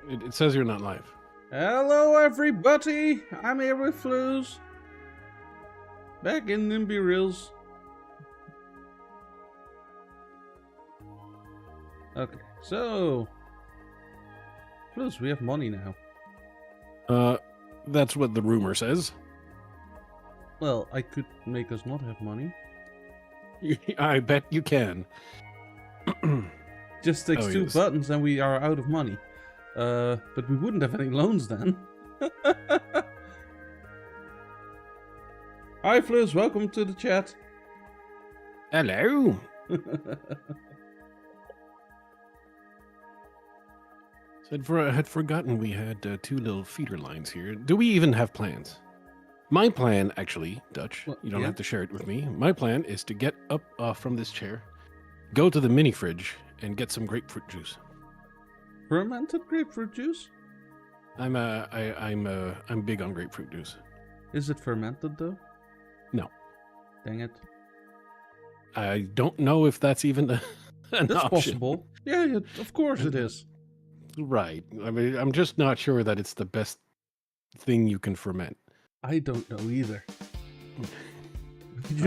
It says you're not live. Hello, everybody. I'm here with Flouze. Back in Nimby Reels. Okay, so Flouze, we have money now. That's what the rumor says. Well, I could make us not have money. I bet you can. Just takes two yes. buttons and we are out of money. But we wouldn't have any loans then. Hi, Flouze. Welcome to the chat. Hello. So I had forgotten we had two little feeder lines here. Do we even have plans? My plan, actually, Dutch, Well, you don't yeah. have to share it with me. My plan is to get up from this chair, go to the mini fridge, and get some grapefruit juice. Fermented grapefruit juice? I'm big on grapefruit juice. Is it fermented though? No. Dang it. I don't know if that's even an That's option. possible. Yeah, of course it is. Right. I mean, I'm just not sure that it's the best thing you can ferment. I don't know either. All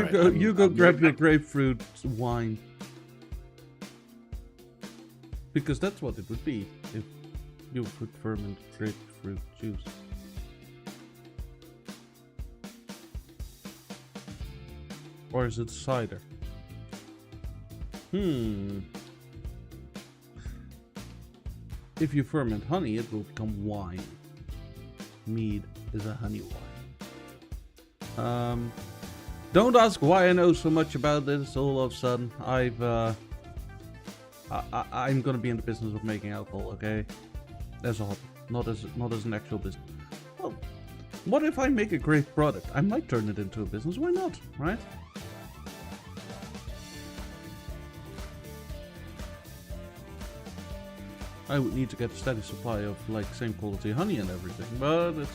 right, you go grab your grapefruit wine. Because that's what it would be if you could ferment grapefruit juice. Or is it cider? If you ferment honey, it will become wine. Mead is a honey wine. Don't ask why I know so much about this. All of a sudden, I'm gonna be in the business of making alcohol, okay? As a hobby, not as an actual business. Well, what if I make a great product? I might turn it into a business. Why not, right? I would need to get a steady supply of like same quality honey and everything, but it's.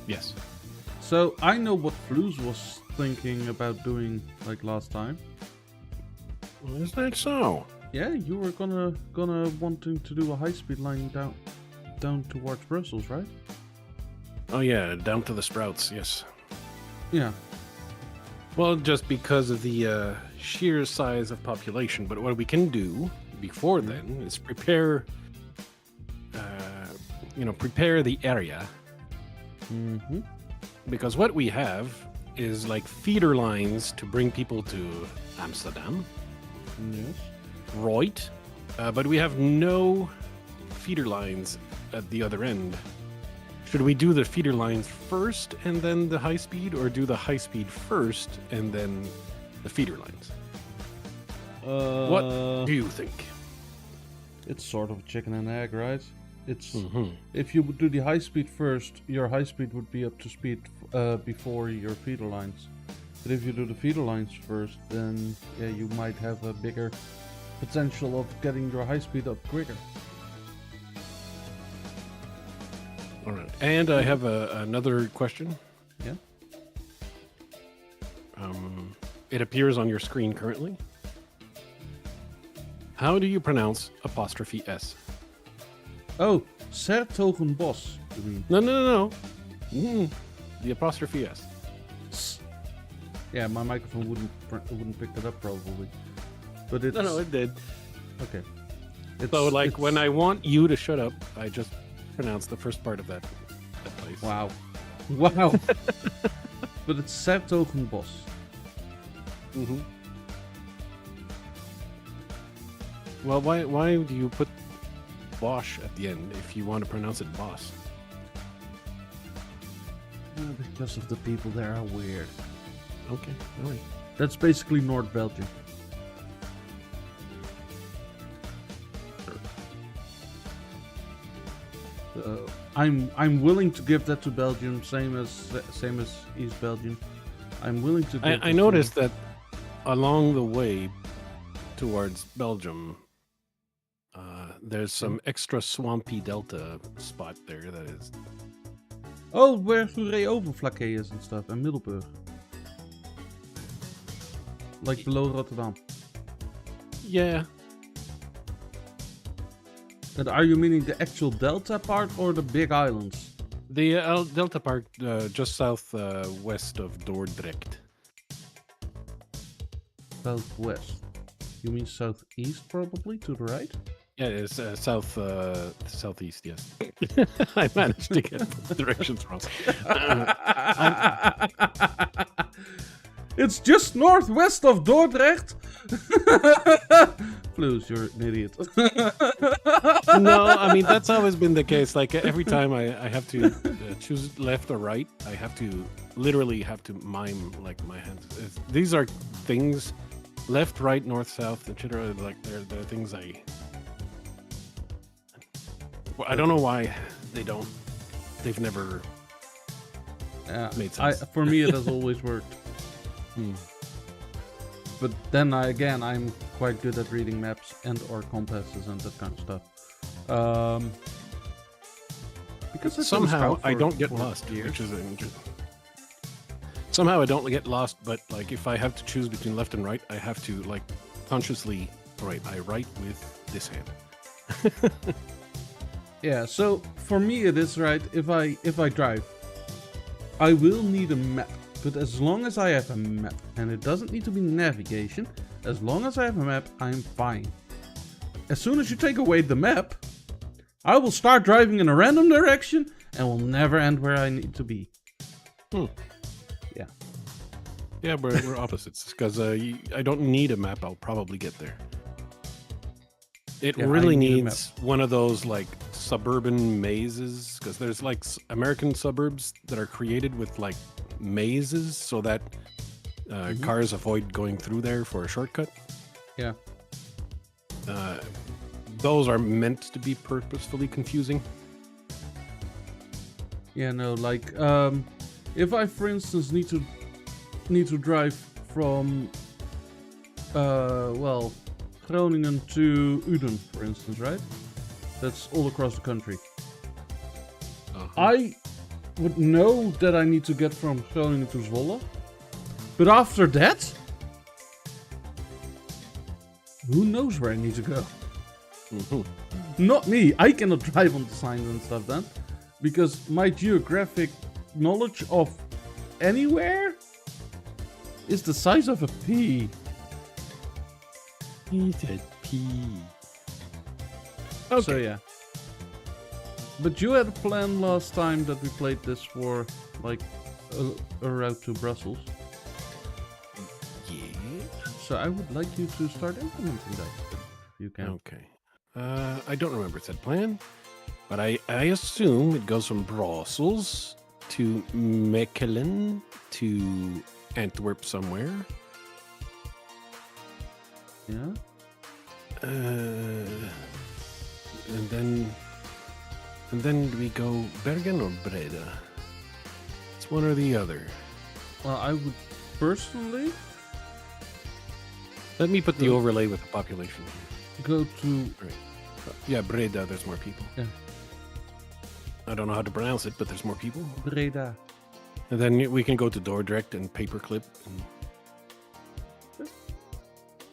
Yes. So I know what Flouze was thinking about doing like last time. Is that so? Yeah, you were gonna wanting to do a high-speed line down towards Brussels, right? Oh yeah, down to the sprouts. Yes. Yeah. Well, just because of the sheer size of population. But what we can do before then is prepare. Prepare the area. Mm-hmm. Because what we have is like feeder lines to bring people to Amsterdam, Yes. right? But we have no feeder lines at the other end. Should we do the feeder lines first and then the high speed, or do the high speed first and then the feeder lines? What do you think? It's sort of a chicken and egg, right? It's Mm-hmm. if you would do the high speed first, your high speed would be up to speed before your feeder lines. But if you do the feeder lines first, then yeah, you might have a bigger potential of getting your high speed up quicker. All right. And I have another question. Yeah. It appears on your screen currently. How do you pronounce apostrophe S? Oh, Sertogenbos, you mean? No. The apostrophe S. Yeah, my microphone wouldn't pick that up probably. But it's No, it did. okay. So, like, when I want you to shut up, I just pronounce the first part of that place. Wow. But it's Sertogenbos. Mm-hmm. Well, why do you put Bosch at the end if you want to pronounce it boss? Because of the people there are weird. Okay, all right. That's basically North Belgium. I'm willing to give that to Belgium, same as East Belgium. I'm willing to. Give I noticed that along the way towards Belgium, there's some extra swampy delta spot there that is. Oh, where Goeree Overflakkee is and stuff, and Middelburg. Like below Rotterdam. Yeah. And are you meaning the actual delta part or the big islands? The Delta Park, just southwest of Dordrecht. Southwest. You mean southeast, probably, to the right? Yeah, it's southeast, yes. I managed to get the directions wrong. It's just northwest of Dordrecht. Flouze, you're an idiot. No, I mean, that's always been the case. Like, every time I have to choose left or right, I have to literally have to mime, like, my hands. These are things, left, right, north, south, etc. Like, they're things well, I don't know why they've never made sense. For me, it has always worked. But then I'm quite good at reading maps and or compasses and that kind of stuff. Because somehow I don't get lost, which is somehow I don't get lost. But like, if I have to choose between left and right, I have to like consciously. All right, I write with this hand. Yeah. So for me, it is right. If I drive, I will need a map. But as long as I have a map, and it doesn't need to be navigation, as long as I have a map, I'm fine. As soon as you take away the map, I will start driving in a random direction and will never end where I need to be. Yeah. Yeah, we're opposites, because I don't need a map. I'll probably get there. It really needs one of those like suburban mazes, because there's like American suburbs that are created with like mazes so that cars avoid going through there for a shortcut. Yeah. Those are meant to be purposefully confusing. Yeah, no, like if I, for instance, need to drive from Groningen to Uden, for instance, right? That's all across the country. I would know that I need to get from Groningen to Zwolle, but after that, who knows where I need to go? Not me. I cannot drive on the signs and stuff then, because my geographic knowledge of anywhere is the size of a pea. He said pea. Okay. So yeah. But you had a plan last time that we played this for, like, a route to Brussels. Yeah. So I would like you to start implementing that, if you can. Okay. I don't remember said plan, but I assume it goes from Brussels to Mechelen to Antwerp somewhere. Yeah. And then we go Bergen or Breda. It's one or the other. Well, I would personally Let me put the overlay with the population. go to. Yeah, Breda. There's more people. Yeah. I don't know how to pronounce it, but there's more people. Breda. And then we can go to Dordrecht and Paperclip and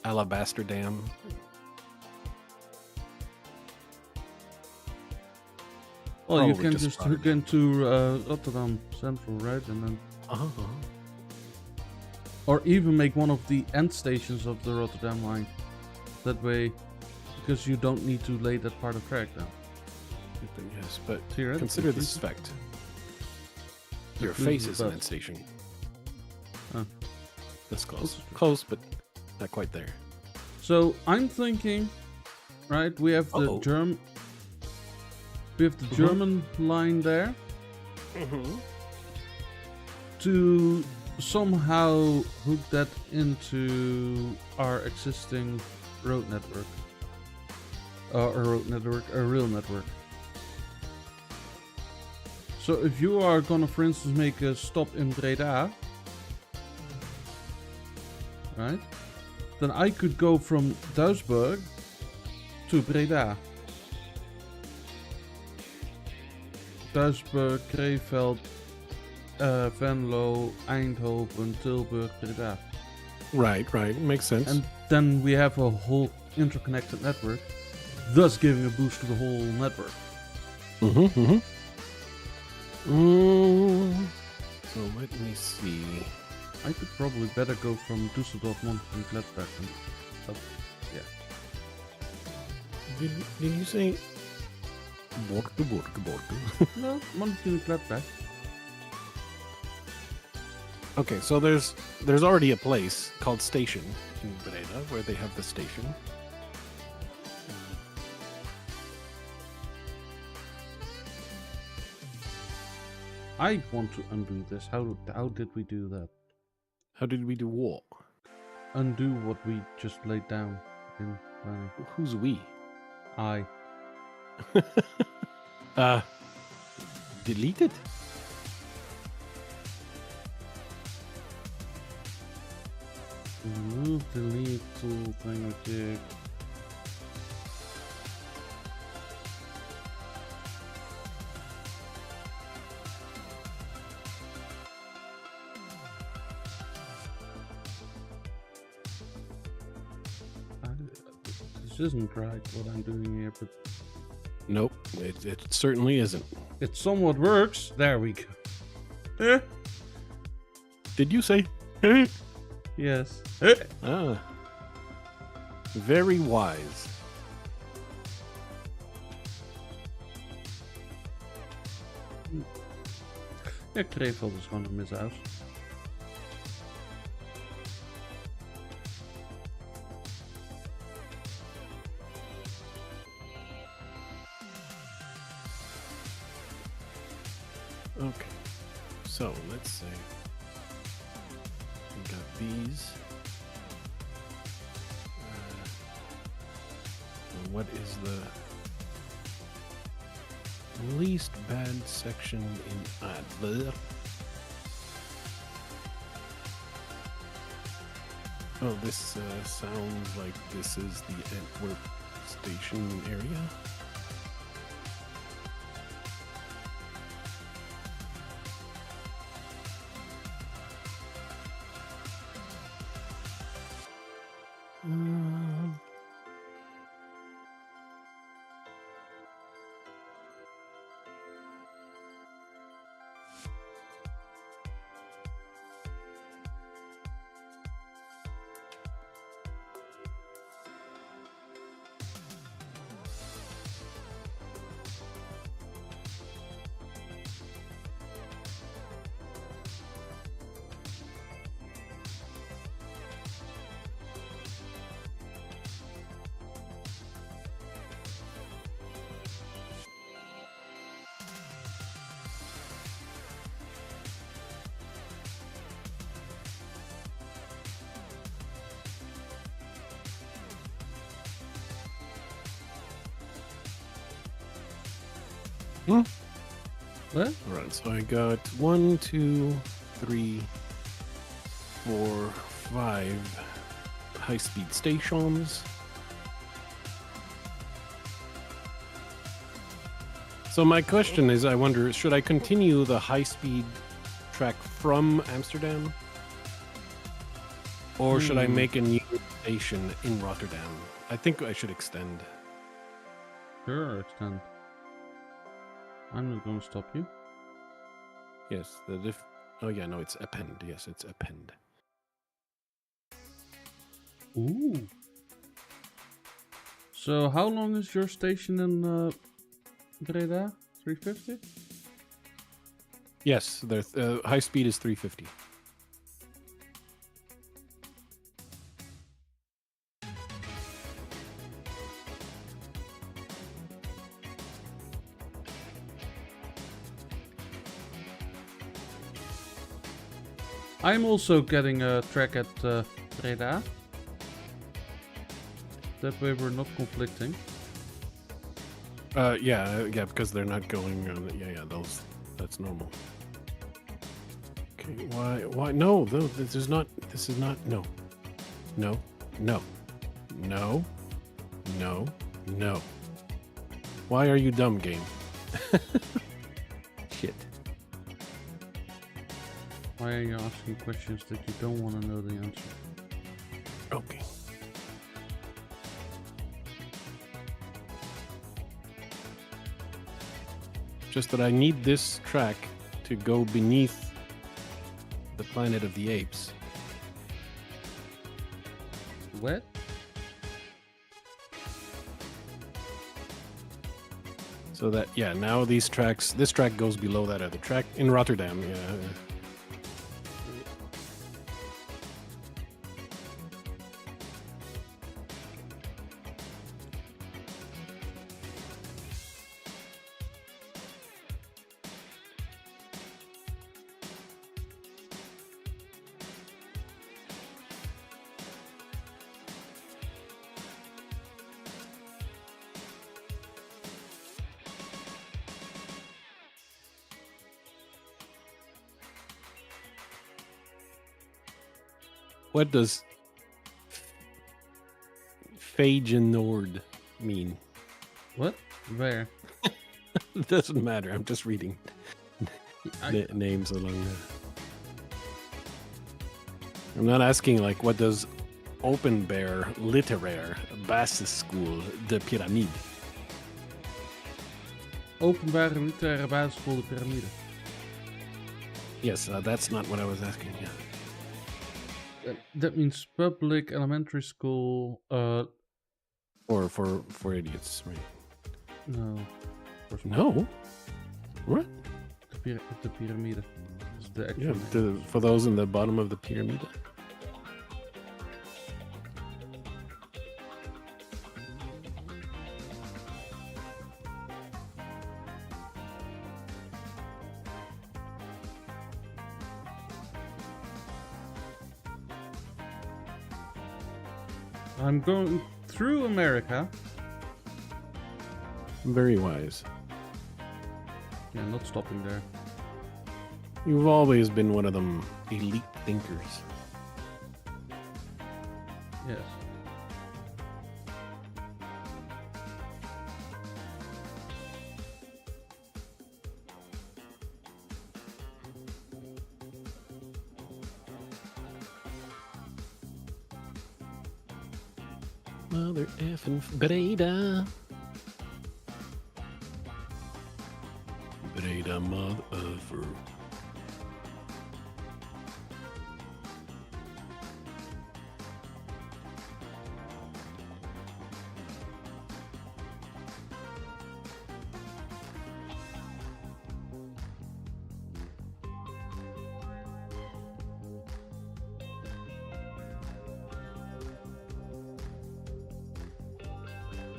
Alabaster Dam. Well, you Probably can just just Rotterdam. hook into Rotterdam Central, right? And then, or even make one of the end stations of the Rotterdam line. That way, because you don't need to lay that part of track down. Yes, but Theoretically, consider this fact. Your Flouze face is is an bus. end station. Huh. That's close. Also true. Close, but not quite there. So I'm thinking, right? We have the German line there to somehow hook that into our existing road network. A rail network. So if you are gonna, for instance, make a stop in Breda, right? Then I could go from Duisburg to Breda. Duisburg, Krefeld, Venlo, Eindhoven, Tilburg, Breda. Right. Makes sense. And then we have a whole interconnected network, thus giving a boost to the whole network. So let me see. I could probably better go from Düsseldorf, Mönchengladbach, and yeah. Did you say Borgo? No, Mönchengladbach. Okay, so there's already a place called Station in Breda where they have the station. I want to undo this. How did we do that? How did we do what? Undo what we just laid down in planning. Who's we? I. Delete it? Remove, delete, tool, thing, This isn't right what I'm doing here, but Nope, it certainly isn't. it somewhat works. There we go. Eh? Did you say? Yes. Ah. Very wise. Ja, Krefeld is gewoon een mishuis. Okay, so let's say we got these. And what is the least bad section in Adler? Oh, this sounds like this is the Antwerp station area. What? Alright, so I got 1, 2, 3, 4, 5 high-speed stations. So my question is, I wonder, should I continue the high-speed track from Amsterdam? Or should I make a new station in Rotterdam? I think I should extend. Sure, extend. I'm not going to stop you. Yes, oh yeah, no, it's append. Yes, it's append. Ooh. So how long is your station in Breda? 350? Yes, the high speed is 350. I'm also getting a track at Breda. That way we're not conflicting. Yeah, because they're not going on. Yeah, that's normal. Okay, why? No, this is not. No. Why are you dumb, game? Shit. Why are you asking questions that you don't want to know the answer? Okay. Just that I need this track to go beneath the Planet of the Apes. What? So that, yeah, now this track goes below that other track in Rotterdam. Yeah. What does Feyenoord mean? What? Where? It doesn't matter. I'm just reading names along there. I'm not asking like what does Openbaar Literaire Basisschool de Pyramide. Openbare literaire basisschool de piramide. Yes, that's not what I was asking. Yeah. That means public elementary school. Or for idiots, right? No. No. What? The pyramide. Is the actual Yeah, name. for those in the bottom of the pyramid. I'm going through America. Very wise. Yeah, not stopping there. You've always been one of them elite thinkers. Yes. Mother effing Breda. Breda, mother effer.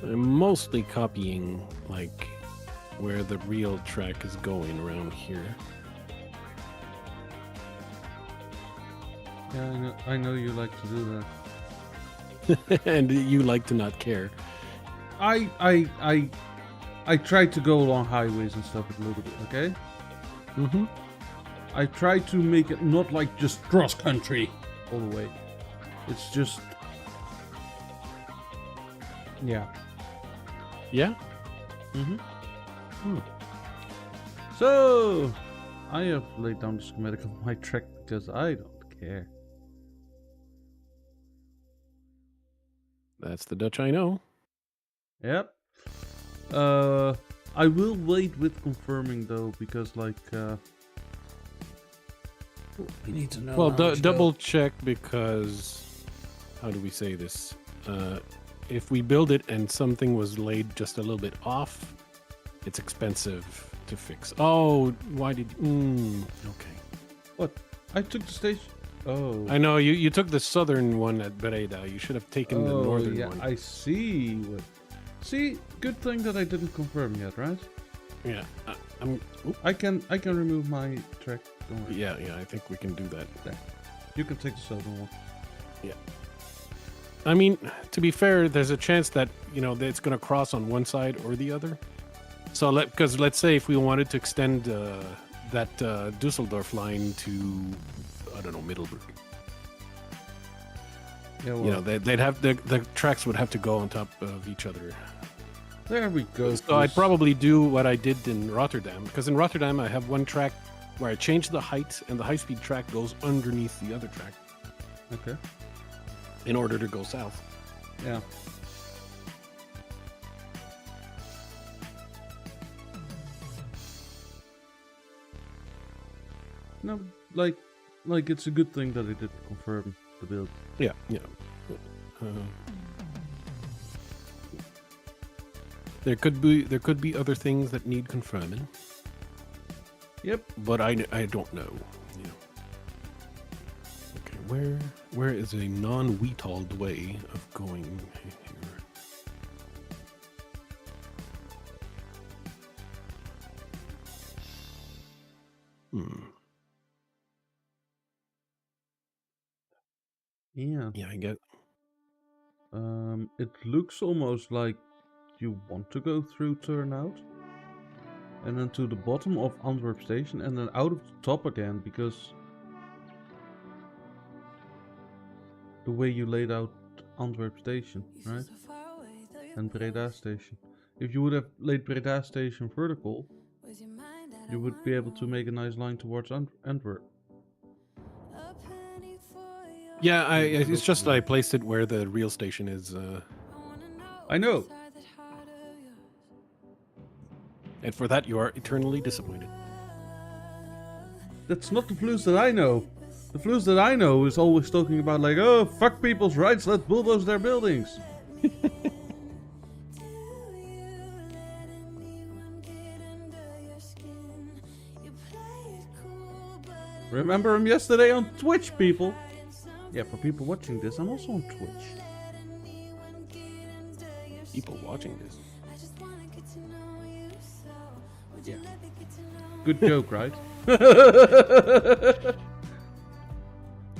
I'm mostly copying, like, where the real track is going around here. Yeah, I know you like to do that. And you like to not care. I try to go along highways and stuff a little bit, okay? Mm-hmm. I try to make it not like just cross country all the way. It's just... Yeah. Yeah? Mm-hmm. Hmm. So, I have laid down the schematic of my track because I don't care. That's the Dutch I know. Yep. I will wait with confirming though, because like, we need to know. Well, how much double check because, how do we say this? If we build it and something was laid just a little bit off, it's expensive to fix. Oh, why did... okay. What? I took the station. Oh. I know, you took the southern one at Breda. You should have taken the northern yeah, one. I see. See, good thing that I didn't confirm yet, right? Yeah. I can remove my track. Don't worry. Yeah, I think we can do that. There. You can take the southern one. Yeah. I mean, to be fair, there's a chance that, that it's going to cross on one side or the other. So, because let's say if we wanted to extend that Dusseldorf line to, I don't know, Middelburg. Yeah, well, they'd have the tracks would have to go on top of each other. there we go. So I'd probably do what I did in Rotterdam, because in Rotterdam I have one track where I change the height and the high-speed track goes underneath the other track. Okay. In order to go south. Yeah. No, like it's a good thing that they did confirm the build. Yeah. Uh, there could be other things that need confirming. Yep. But I don't know. Yeah. Okay, where is a non-Weetold way of going here? Yeah. Yeah, I get. It looks almost like you want to go through Turnout, and then to the bottom of Antwerp Station, and then out of the top again, because the way you laid out Antwerp Station, right? And Breda Station. If you would have laid Breda Station vertical, you would be able to make a nice line towards Antwerp. Yeah, it's just I placed it where the real station is. I know. And for that, you are eternally disappointed. That's not the Flouze that I know. The Flouze that I know is always talking about like, oh, fuck people's rights, let's bulldoze their buildings. Remember him yesterday on Twitch, people? Yeah, for people watching this, I'm also on Twitch. People watching this. Yeah. Good joke, right?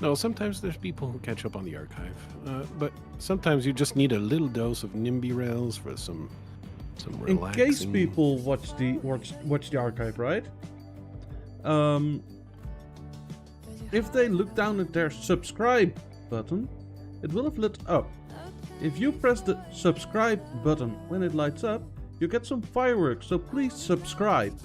No, sometimes there's people who catch up on the archive, but sometimes you just need a little dose of Nimby rails for some In relaxing. case people watch the archive, right? If they look down at their subscribe button, it will have lit up. If you press the subscribe button when it lights up, you get some fireworks, so please subscribe.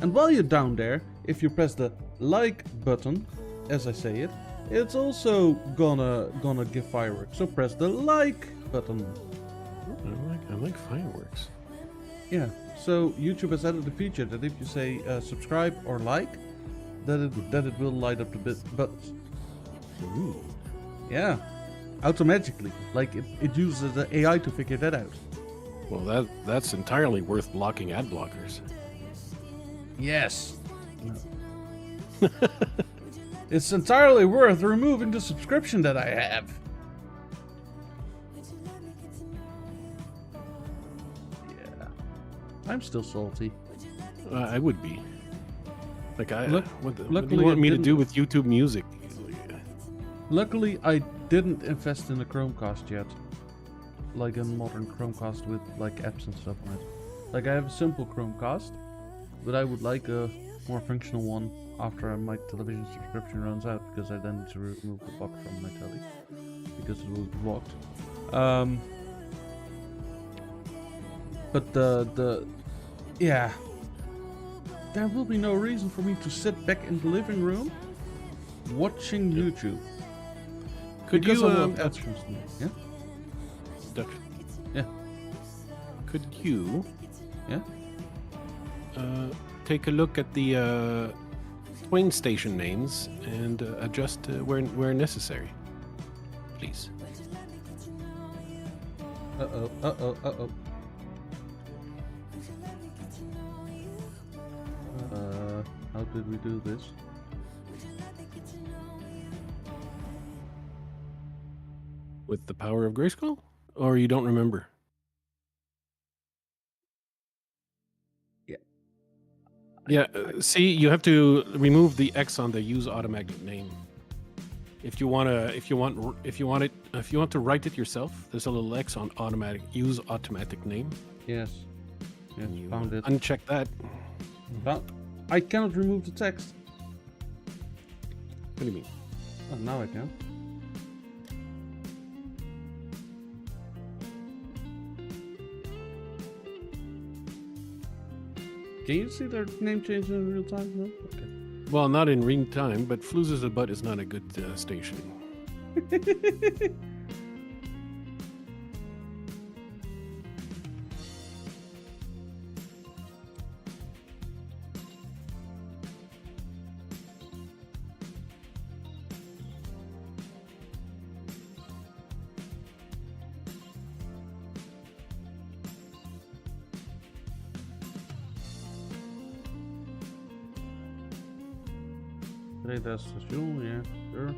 And while you're down there, if you press the like button, as I say it, it's also gonna give fireworks, so press the like button. I like fireworks. Yeah, so YouTube has added a feature that if you say subscribe or like, that it will light up the buttons. Ooh. Yeah, automatically. Like it uses the AI to figure that out. Well, that's entirely worth blocking ad blockers. Yes. No. It's entirely worth removing the subscription that I have. Yeah, I'm still salty. I would be. Like what do you luckily want it me to didn't- do with YouTube Music? Luckily, I didn't invest in a Chromecast yet. Like a modern Chromecast with like apps and stuff on it. Like I have a simple Chromecast, but I would like a more functional one after my television subscription runs out, because I then need to remove the box from my telly because it will be blocked. But yeah, there will be no reason for me to sit back in the living room watching YouTube. Could Because you I will have ads from Steam. Yeah? Dutch, Yeah. could you Yeah? take a look at the train station names and adjust where necessary, please? Uh-oh. How did we do this? With the power of Grayskull? Or you don't remember? Yeah, see, you have to remove the X on the use automatic name. If you want to write it yourself, there's a little X on use automatic name. Yes. Yes, And you found it. uncheck that. I cannot remove the text. What do you mean? Oh, now I can. Can you see their name change in real time? No? Okay. Well, not in real time, but Flouze's butt is not a good station. Station, yeah, sure.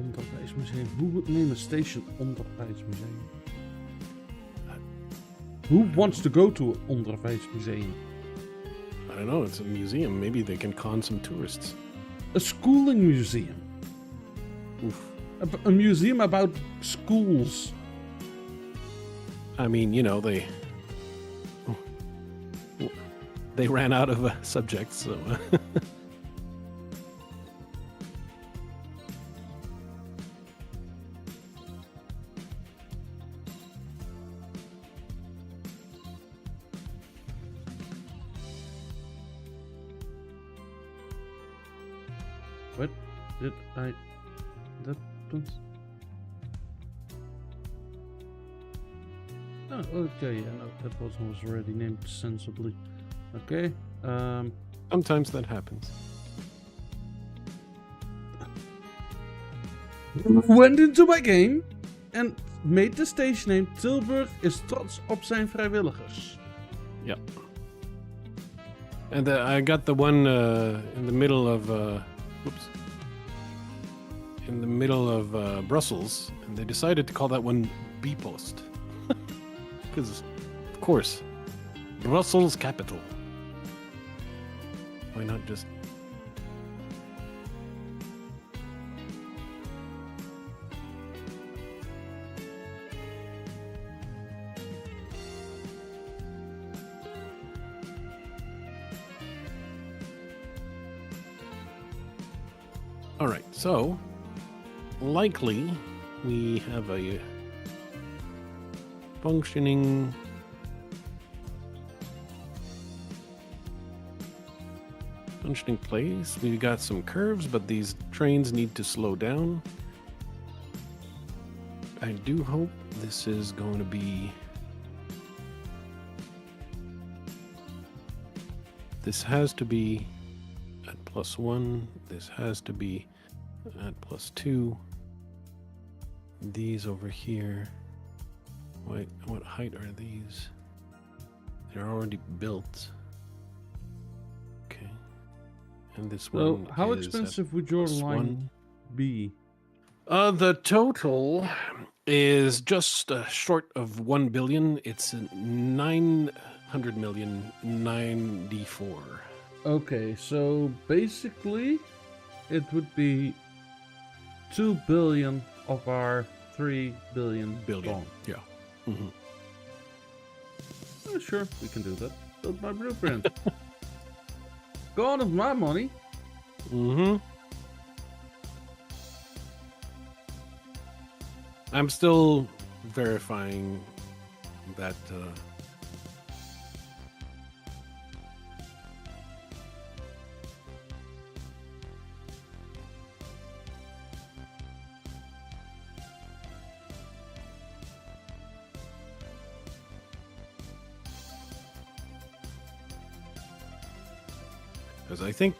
Onderwijsmuseum. Who would name a station Onderwijsmuseum? Who wants to go to Onderwijsmuseum? I don't know. It's a museum. Maybe they can con some tourists. A schooling museum. Oof. A museum about schools. I mean, you know, they ran out of subjects, so. What did I... That was... Oh, okay, yeah, no, that was already named sensibly. Okay, Sometimes that happens. Went into my game and made the station name Tilburg is trots op zijn vrijwilligers. Yep. And I got the one in the middle of in the middle of Brussels, and they decided to call that one B-Post. Because, of course, Brussels capital. Why not just... All right, so likely we have a functioning place. We've got some curves, but these trains need to slow down. I do hope this is going to be... This has to be at +1. This has to be at +2. These over here. Wait, what height are these? They're already built. Okay. And this one. So, how is expensive would your line be? The total is just short of 1 billion. It's 900,000,094. Okay, so basically it would be 2 billion of our 3 billion. Yeah. Mm-hmm. Sure, we can do that. Build my blueprint. Gone of my money. Mm-hmm. I'm still verifying that because I think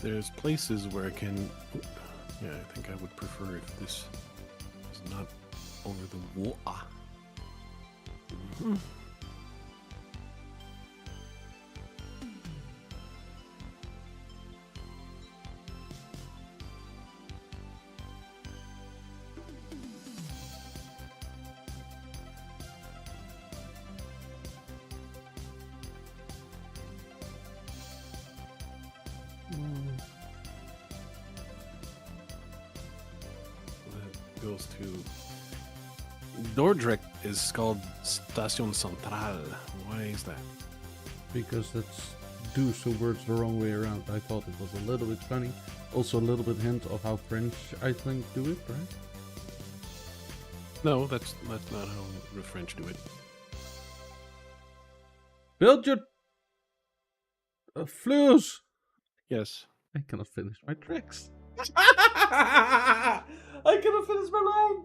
there's places where I can... Yeah, I think I would prefer if this is not over the water. Mm-hmm. Goes to Dordrecht is called Station Centrale. Why is that? Because that's do so words the wrong way around. I thought it was a little bit funny. Also a little bit hint of how French, I think, do it, right? No, that's not how the French do it. Build your Flouze. Yes. I cannot finish my tricks. I cannot finish my line.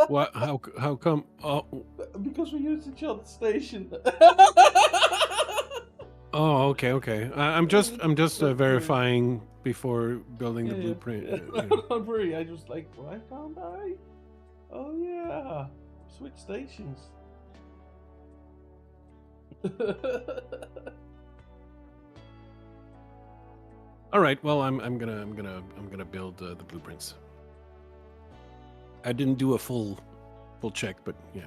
What? How come? Oh, Because we used each other's station. Oh, okay, okay. I'm just verifying before building the Yeah, blueprint. yeah. Don't worry, I just like, why can't I? Oh yeah, switch stations. All right. Well, I'm gonna build the blueprints. I didn't do a full check, but yeah.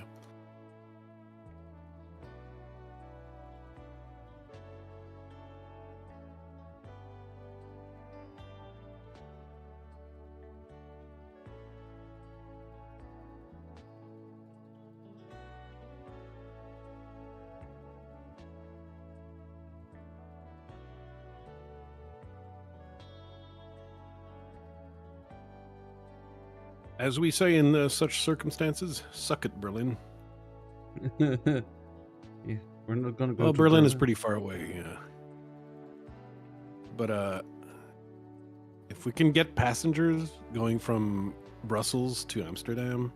As we say in such circumstances, suck it, Berlin. Yeah, we're not gonna go Well, to Berlin is pretty far away, yeah. But if we can get passengers going from Brussels to Amsterdam,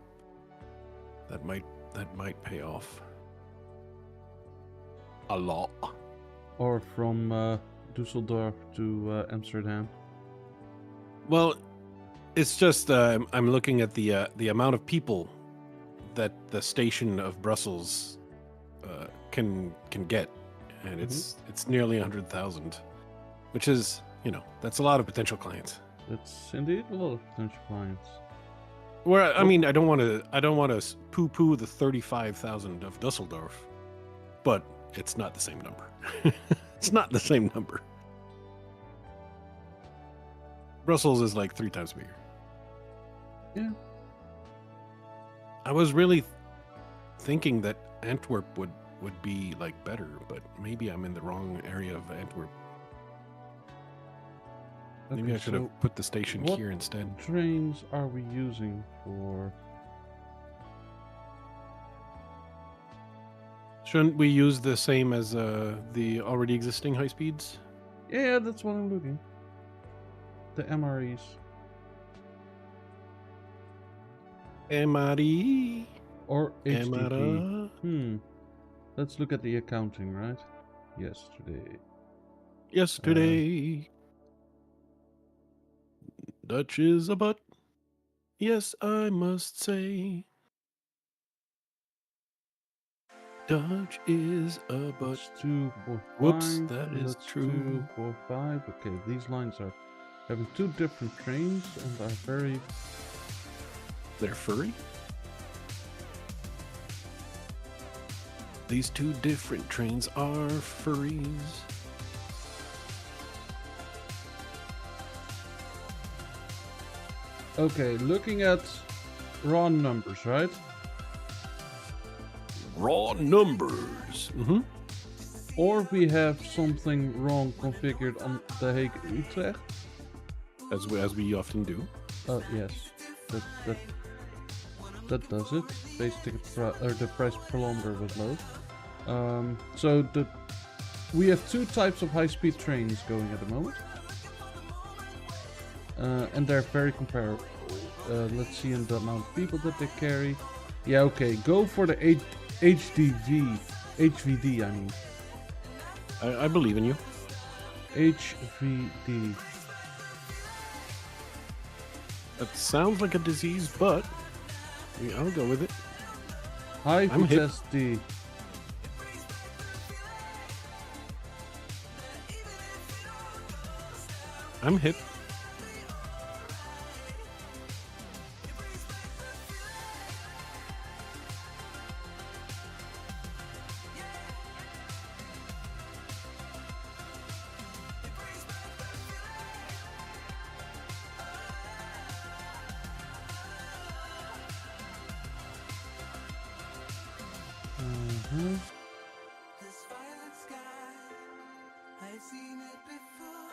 that might pay off a lot. Or from Dusseldorf to Amsterdam. Well, it's just I'm looking at the amount of people that the station of Brussels can get, and it's nearly 100,000, which is, that's a lot of potential clients. That's indeed a lot of potential clients. Where I mean, I don't want to poo-poo the 35,000 of Dusseldorf, but it's not the same number. It's not the same number. Brussels is like 3 times bigger. Yeah. I was really thinking that Antwerp would be like better, but maybe I'm in the wrong area of Antwerp. Maybe Okay, I should have put the station what here instead. trains are we using for? Shouldn't we use the same as the already existing high speeds? Yeah, that's what I'm looking. The MREs. MRE Or HDV. MRE. Let's look at the accounting, right? Yesterday. Dutch is a butt. Yes, I must say. Dutch is a butt. That's 2, 4, 5. Whoops, that is That's true. 2, 4, 5. Okay, these lines are having 2 different trains and are very... They're furry? These 2 different trains are furries. Okay, looking at raw numbers, right? Raw numbers. Or we have something wrong configured on the Hague Utrecht. As we often do. Oh yes, that does it. Base ticket or the price per kilometer was low. So we have 2 types of high-speed trains going at the moment, and they're very comparable. Let's see in the amount of people that they carry. Yeah, okay, go for the HVD. I mean, I believe in you. HVD. That sounds like a disease, but I'll go with it. High I'm hip. VSD. I'm hip. This violet sky, I've seen it before.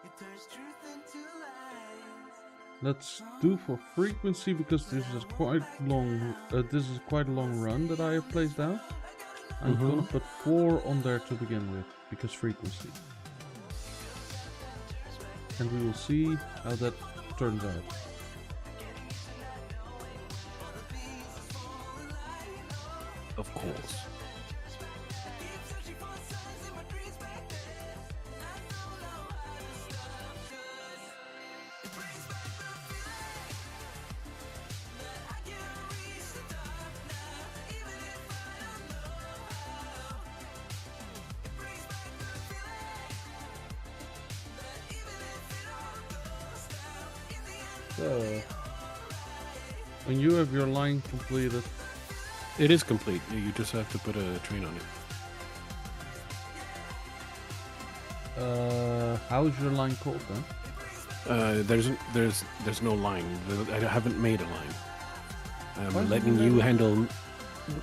It turns truth into lies. Let's do for frequency because this is quite long. This is quite a long run that I have placed out. I'm gonna put 4 on there to begin with because frequency, and we will see how that turns out. Of course. So, when you have your line completed, It is complete. You just have to put a train on it. how's your line called then? There's no line. I haven't made a line. Why I'm did letting you you make- handle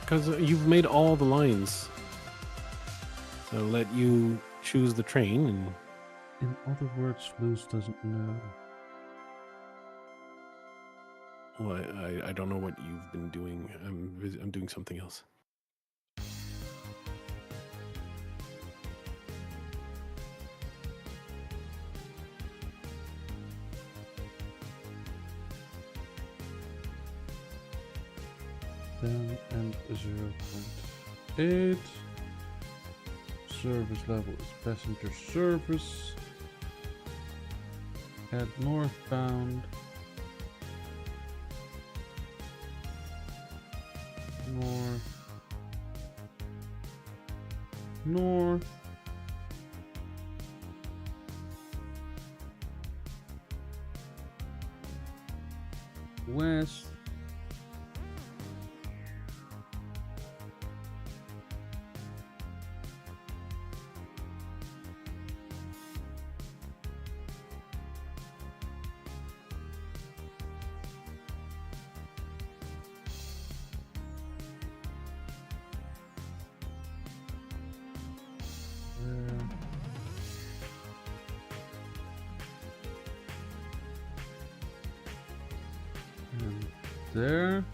because you've made all the lines. So let you choose the train and In other words, Flouze doesn't know. well, I don't know what you've been doing. I'm doing something else. Then and 0.8. Service level is passenger service. Add northbound. North. West. And there.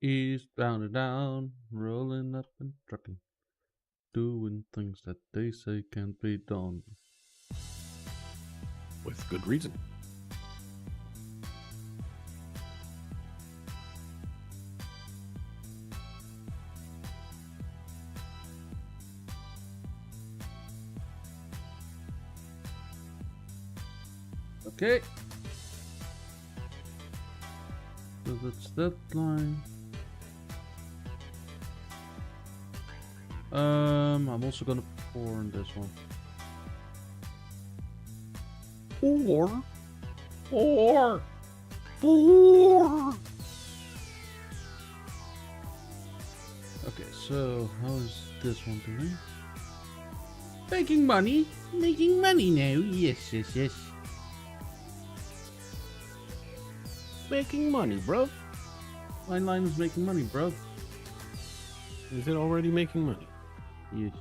Eastbound and down, rolling up and trucking, doing things that they say can't be done. With good reason. Okay. So that's that line. I'm also gonna pour in this one. Four. Okay, so how is this one doing? Making money now. Yes. Making money, bro. My line is making money, bro. Is it already making money? Yes.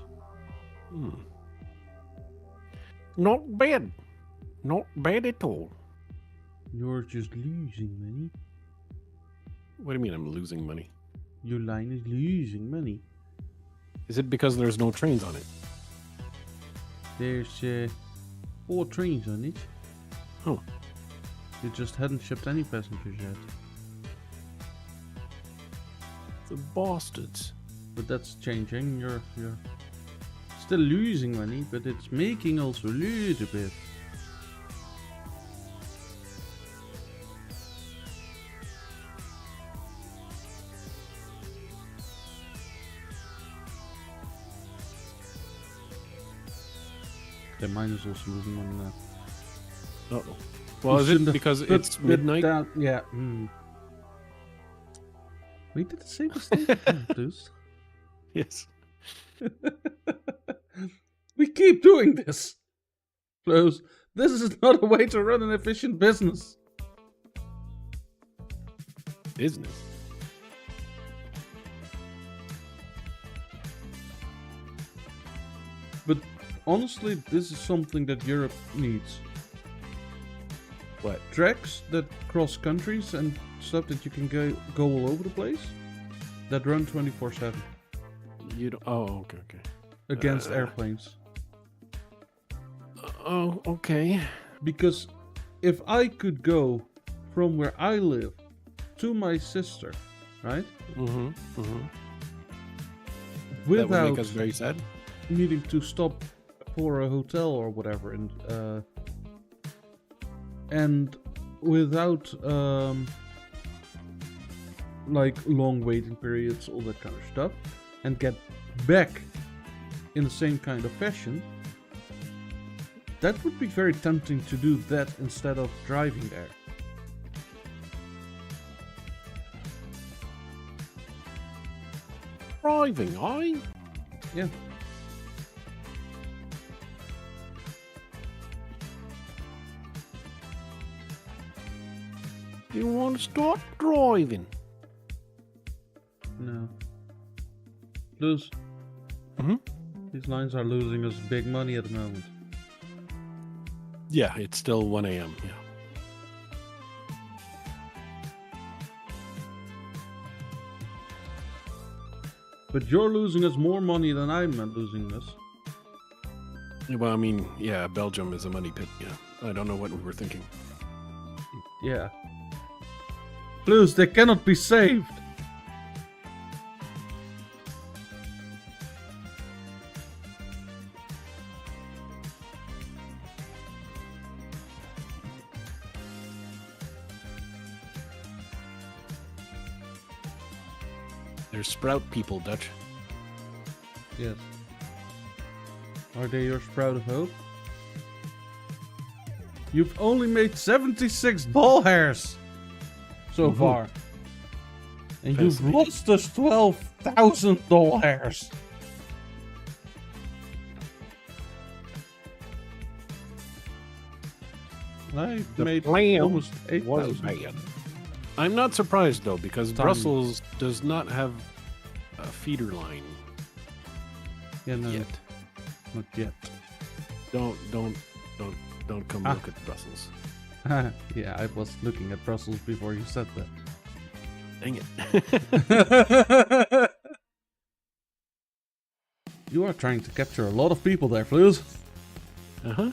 Not bad. Not bad at all. You're just losing money. What do you mean I'm losing money? Your line is losing money. Is it because there's no trains on it? There's 4 trains on it. Oh. You just hadn't shipped any passengers yet. The bastards. But that's changing. You're still losing money, but it's making also a little bit. Okay, mine is also losing money now. Uh-oh. Well, is it because it's midnight? Yeah. We did the same mistake, dudes. Yes. We keep doing this. Flouze, this is not a way to run an efficient business. Isn't it? But honestly, this is something that Europe needs. What? Tracks that cross countries and stuff that you can go all over the place. That run 24/7. You don't. Oh, okay. against airplanes. Oh, okay. Because if I could go from where I live to my sister, right? Mm-hmm. Mm-hmm. That would Without make us very sad. needing to stop for a hotel or whatever, and without like long waiting periods, all that kind of stuff, and get back in the same kind of fashion, that would be very tempting to do that instead of driving there. Driving, aye? Yeah. You want to start driving? No. Lose. Mm-hmm. These lines are losing us big money at the moment. Yeah, it's still 1 a.m. Yeah. But you're losing us more money than I'm losing us. Well, I mean, yeah, Belgium is a money pit. Yeah, I don't know what we were thinking. Yeah. Flouze, they cannot be saved. They're sprout people, Dutch. Yes. Are they your sprout of hope? You've only made 76 ball hairs so far. And you've Fascinating. lost us 12,000 doll hairs. I The made plan almost was 8,000. bad. I'm not surprised though, because Tiny. Brussels does not have a feeder line Yeah, no, yet. not yet. Don't come Ah. look at Brussels. Yeah, I was looking at Brussels before you said that. Dang it. You are trying to capture a lot of people there, Flouze. Uh-huh.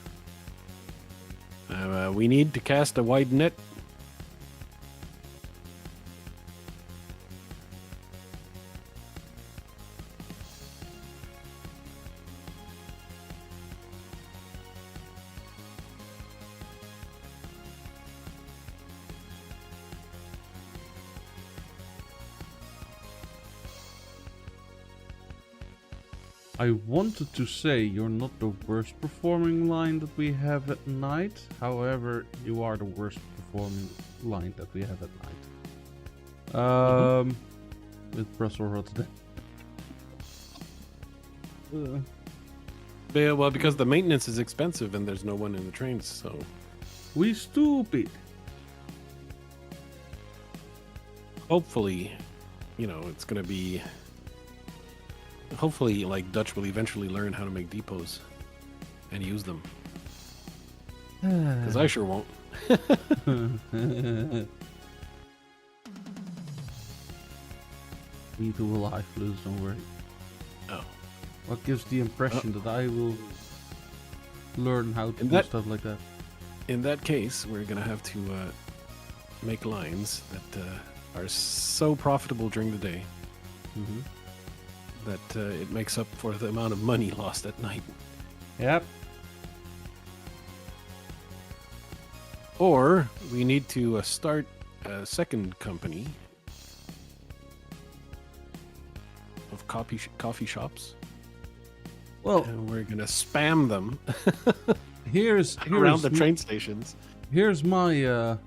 We need to cast a wide net. I wanted to say you're not the worst performing line that we have at night. However, you are the worst performing line that we have at night. With Brussels Rotterdam. Yeah, well, because the maintenance is expensive and there's no one in the trains, so We stupid. hopefully, it's gonna be. Hopefully, like Dutch will eventually learn how to make depots and use them, because I sure won't. Neither will I, Flouze, don't worry. Oh. What gives the impression that I will learn how to And do that- stuff like that? In that case, we're gonna have to make lines that are so profitable during the day Mm-hmm. that it makes up for the amount of money lost at night. Yep. Or we need to start a second company of coffee shops, Well, and we're gonna spam them here's around the train stations. Here's my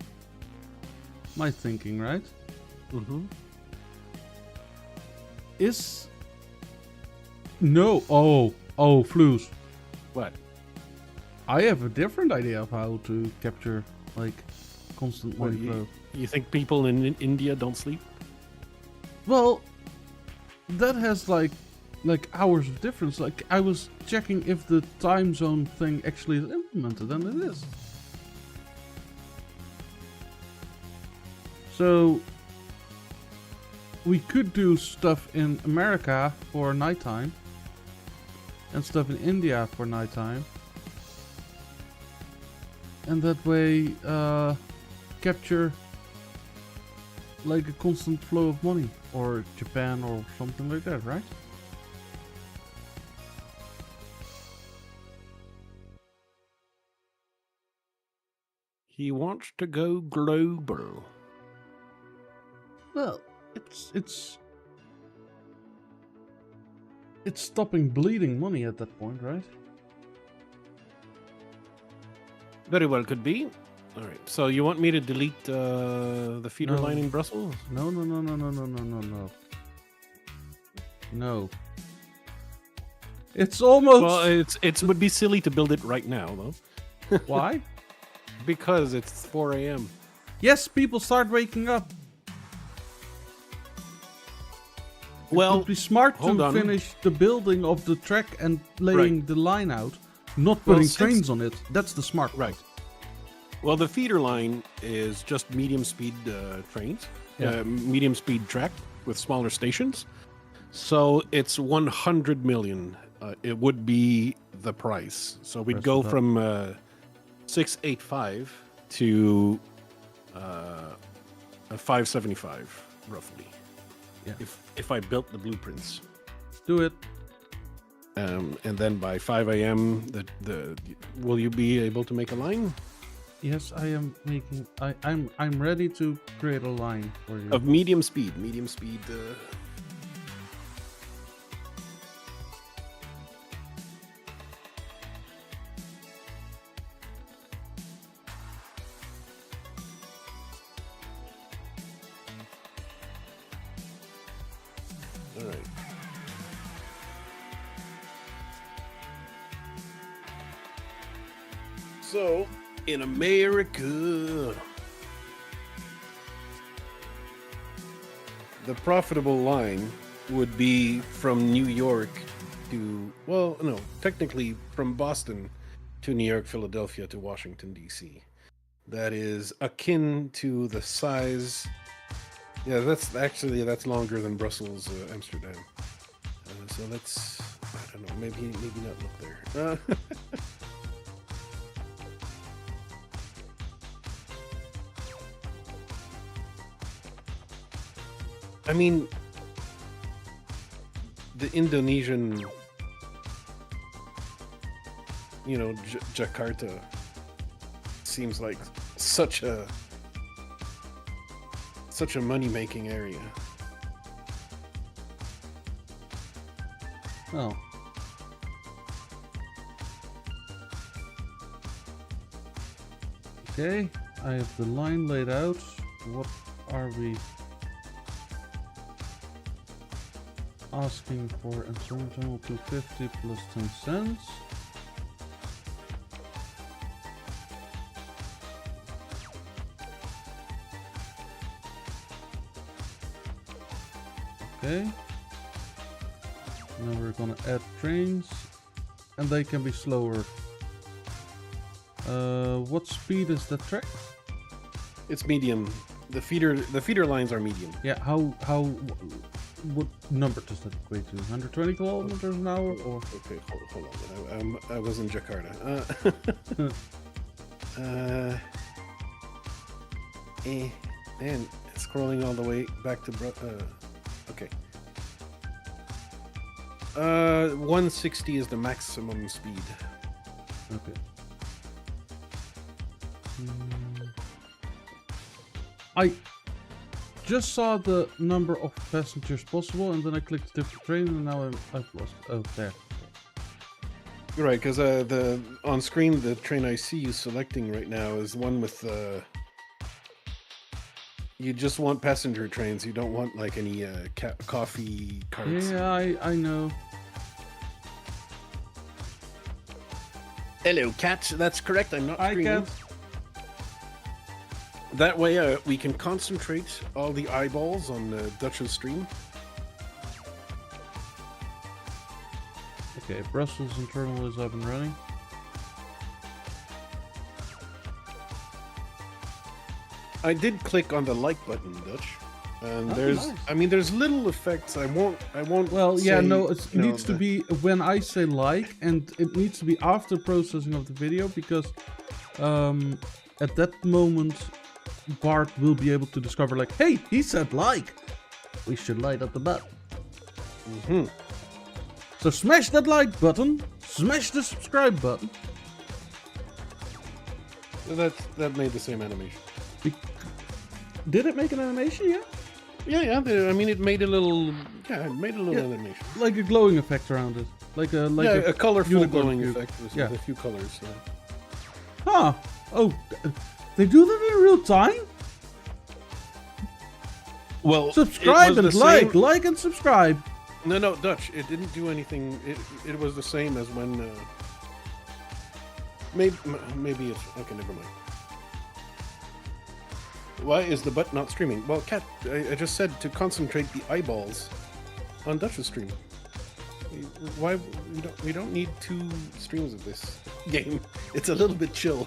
my thinking, right? Mm-hmm. Is no Flouze. What? I have a different idea of how to capture like constant What, money flow. You think people in India don't sleep? Well, that has like hours of difference. Like I was checking if the time zone thing actually is implemented, and it is. So we could do stuff in America for nighttime, and stuff in India for nighttime. And that way, capture like a constant flow of money, or Japan or something like that, right? He wants to go global. Well, it's stopping bleeding money at that point, right? Very well could be. All right. So you want me to delete the feeder No. line in Brussels? No. No. It's almost. Well, it would be silly to build it right now, though, Why? because it's 4 a.m. Yes, people start waking up. It Well, would be smart hold to on. finish the building of the track and laying Right. the line out, not Well, putting since- trains on it. That's the smart Right. part. Well, the feeder line is just medium speed trains, Yeah. medium speed track with smaller stations. So it's 100 million. It would be the price. So we'd Press go it up. from 685 to 575 roughly. Yeah. If I built the blueprints. Do it. And then by 5 a.m., will you be able to make a line Yes, I am making. I'm ready to create a line for you. of medium speed? Medium speed. All right. So, in America, the profitable line would be from New York to, well, no, technically from Boston to New York, Philadelphia to Washington, D.C. That is akin to the size. Yeah, that's longer than Brussels, Amsterdam. So let's, I don't know, maybe not look there. I mean, the Indonesian, Jakarta seems like such a money-making area. Oh. Okay, I have the line laid out. What are we asking for? And so channel 250 plus 10 cents. Okay. Now we're gonna add trains, and they can be slower. What speed is the track? It's medium. The feeder lines are medium. Yeah, what number does that equate to? 120 kilometers an hour, or? Okay, hold on. I was in Jakarta. And scrolling all the way back to okay. 160 is the maximum speed. Okay. I just saw the number of passengers possible, and then I clicked different train, and now I've lost. Oh, there. You're right, because on screen the train I see you selecting right now is one with you just want passenger trains. You don't want like any coffee carts. Yeah, I know. Hello, cat. That's correct. I'm not I screaming. can't. That way, we can concentrate all the eyeballs on Dutch's stream. Okay, Brussels internal is up and running. I did click on the like button, Dutch. And Oh, there's, nice. I mean, there's little effects. I won't. Well, yeah, say, no, it you know, needs to be when I say like, and it needs to be after processing of the video, because at that moment, Bart will be able to discover, like, hey, he said like. We should light up the button. hmm So smash that like button, smash the subscribe button. That made the same animation. Did it make an animation yet? Yeah. I mean, it made a little. Yeah, it made a little Yeah. animation. Like a glowing effect around it. Like A colorful unicorn glowing cube. effect with, Yeah. with a few colors. Yeah. Huh. Oh, they do that in real time? Well, Subscribe it and was the like, same- like and subscribe. No, Dutch. It didn't do anything. It was the same as when. Maybe it's okay. Never mind. Why is the butt not streaming? Well, Cat, I just said to concentrate the eyeballs on Dutch's stream. Why we don't need 2 streams of this game. It's a little bit chill.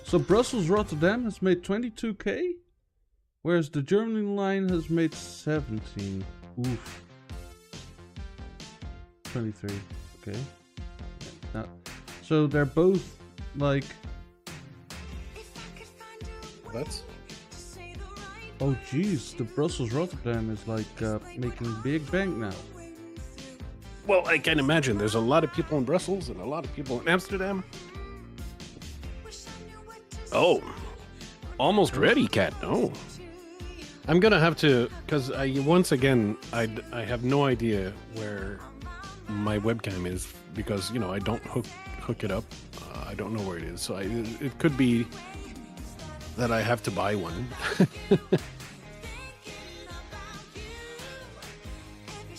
So Brussels Rotterdam has made 22k, whereas the Germany line has made 17. Oof. 23. Okay. Now, so they're both like. That's Oh jeez, the Brussels Rotterdam is like making big bank now. well, I can imagine. There's a lot of people in Brussels and a lot of people in Amsterdam. Oh, almost ready, Cat. No, I'm gonna have to, because once again I have no idea where my webcam is, because I don't hook it up. I don't know where it is, so it could be that I have to buy one.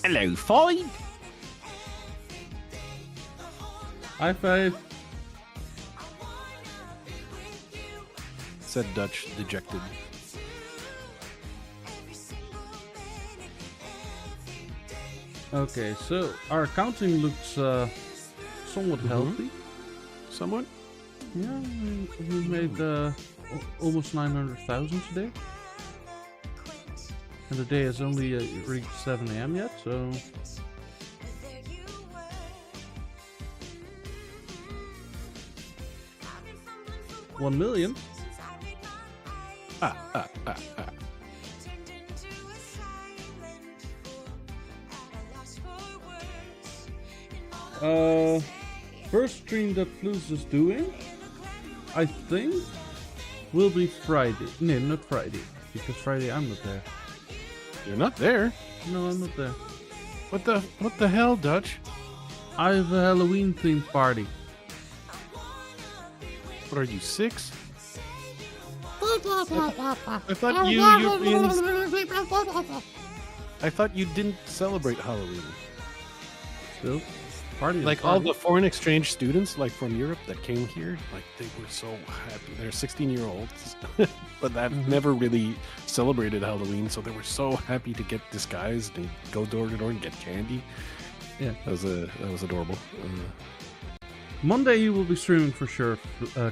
Hello, Five. High five. Said Dutch, dejected. Okay, so our accounting looks somewhat healthy. Somewhat. Yeah, we made almost 900,000 today. And the day has only reached 7 AM yet, so... $1 million. First stream that Flouze is doing, I think, will be Friday. No, not Friday, because Friday I'm not there. You're not there. No, I'm not there. What the hell, Dutch? I have a Halloween themed party. What are you, 6? I thought you didn't celebrate Halloween. Still, party. is Like all party. the foreign exchange students, like from Europe, that came here, like they were so happy. They're 16-year-olds, but that never really celebrated Halloween, so they were so happy to get disguised and go door to door and get candy. Yeah. That was adorable. Monday you will be streaming for sure,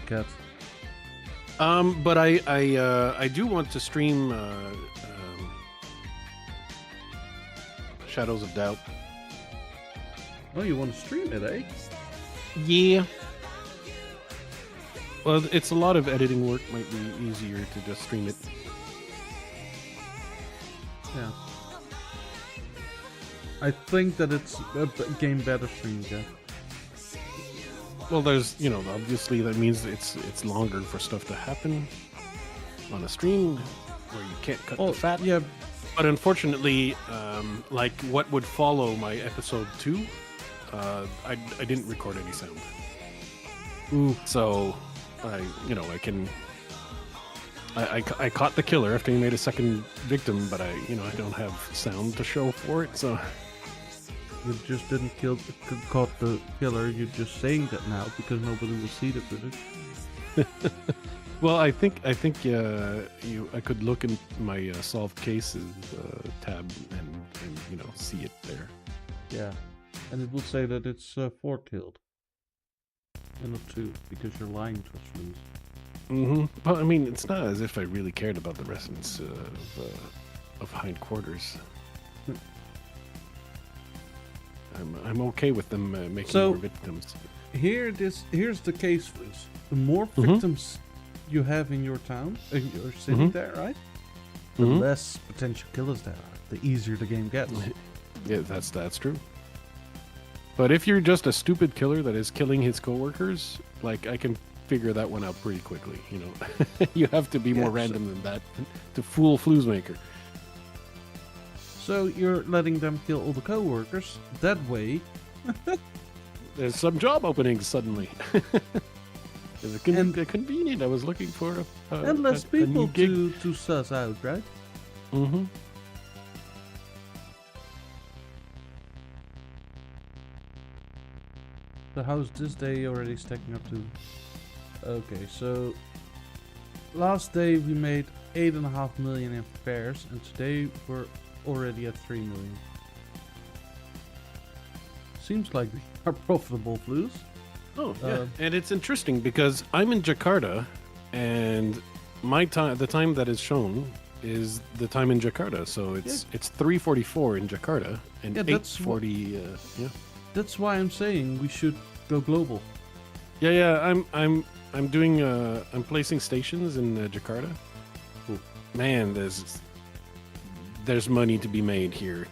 Kat. But I do want to stream Shadows of Doubt. Oh, you want to stream it, eh? Yeah. Well, it's a lot of editing work. Might be easier to just stream it. Yeah. I think that it's a game better streamed, yeah. Well, there's, obviously that means it's longer for stuff to happen on a stream where you can't cut the fat. Yeah. But unfortunately, like what would follow my episode 2, I didn't record any sound. Ooh. So I caught the killer after he made a second victim, but I don't have sound to show for it. So You just didn't caught the killer. You're just saying that now because nobody will see the footage. well, I think I could look in my solved cases tab and see it there. Yeah, and it will say that it's 4 killed and not 2 because you're lying to us, Flouze. Well, I mean, it's not as if I really cared about the residents of hindquarters. I'm okay with them making So- more victims. Here's the case, Flouze. The more victims you have in your town, in your city there, right? The less potential killers there are. The easier the game gets. Yeah, that's true. But if you're just a stupid killer that is killing his coworkers, like, I can figure that one out pretty quickly. You know, you have to be more random than that to fool Flouzemaker. So you're letting them kill all the co-workers. That way, There's some job openings suddenly. It's convenient. I was looking for and less a people new gig. to suss out, right? Mm-hmm. So how's this day already stacking up to? Okay, so last day we made 8.5 million in repairs, and today we're already at 3 million. Seems like we are profitable, Flouze. Oh, yeah. And it's interesting because I'm in Jakarta, and my time, the time that is shown, is the time in Jakarta. So it's 3:44 in Jakarta and Yeah, that's 8:40. Yeah. That's why I'm saying we should go global. Yeah. I'm doing. I'm placing stations in Jakarta. Cool. Man, there's money to be made here.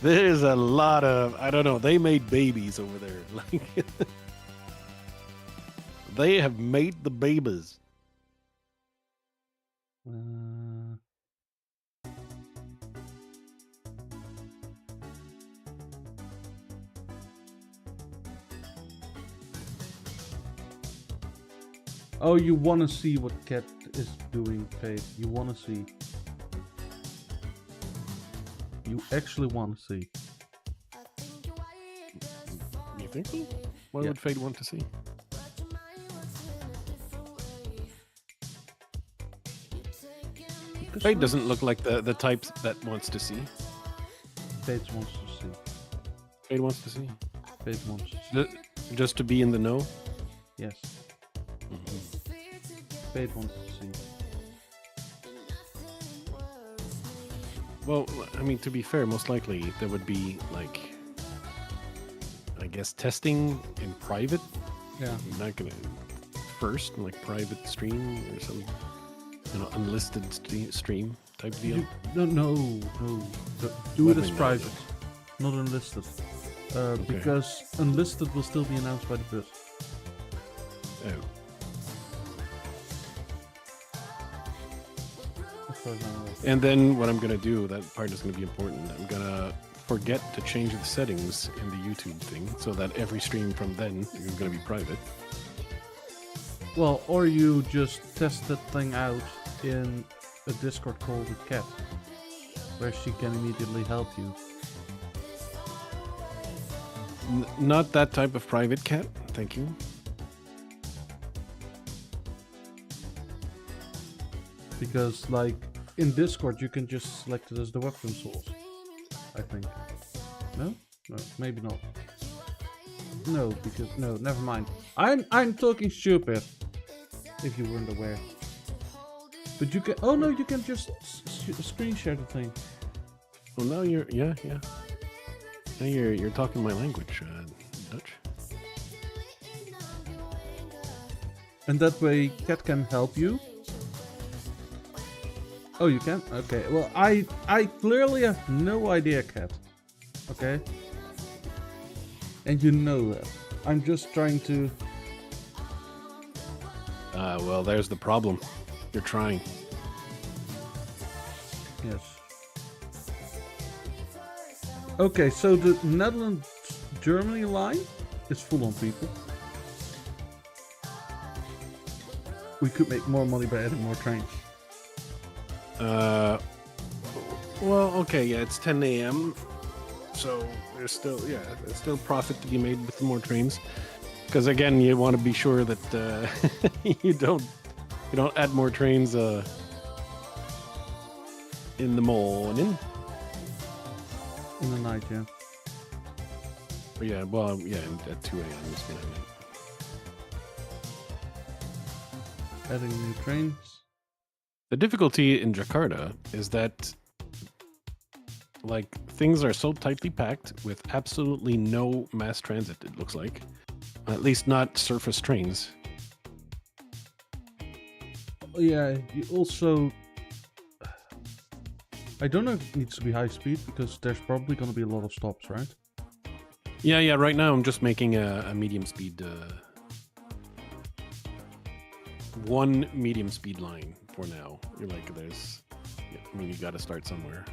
There's a lot of, I don't know, they made babies over there. Like, they have made the babies. Oh, you want to see what Cat is doing, Faith. You want to see. You actually want to see. You think so? What Yeah. would Fate want to see? Fate doesn't look like the type that wants to see. Fate wants to see. Fate wants to see. Fate wants to see. Just to be in the know. Yes. Fate wants to see. Well, I mean, to be fair, most likely there would be, like, I guess, testing in private. Yeah. You're not gonna first, like, private stream or some, unlisted stream type deal. No. Do What it do as you mean, private, not unlisted. Because unlisted will still be announced by the bus. Oh. And then what I'm gonna do, that part is gonna be important. I'm gonna forget to change the settings in the YouTube thing so that every stream from then is gonna be private. Well, or you just test that thing out in a Discord call with Kat, where she can immediately help you. Not that type of private cat, thank you. Because, like, in Discord you can just select it as the weapon source, I think. No? No, maybe not. No, because, no, never mind. I'm talking stupid, if you weren't aware. But you can, oh no, you can just screen share the thing. Well, now you're, yeah. Now you're talking my language, Dutch. And that way Kat can help you. Oh, you can? Okay, well, I clearly have no idea, Kat. Okay? And you know that. I'm just trying to... Well, there's the problem. You're trying. Yes. Okay, so the Netherlands-Germany line is full on people. We could make more money by adding more trains. Well, okay, yeah, it's 10 a.m. So there's still profit to be made with more trains. Because again, you want to be sure that you don't add more trains in the morning. In the night, yeah. But yeah, well, yeah, at 2 a.m. is what I meant. Adding new trains. The difficulty in Jakarta is that, like, things are so tightly packed with absolutely no mass transit, it looks like. At least not surface trains. Yeah, you also... I don't know if it needs to be high speed, because there's probably going to be a lot of stops, right? Yeah, right now I'm just making a medium speed... one medium speed line for now. You're like, there's... Yeah, I mean, you gotta start somewhere.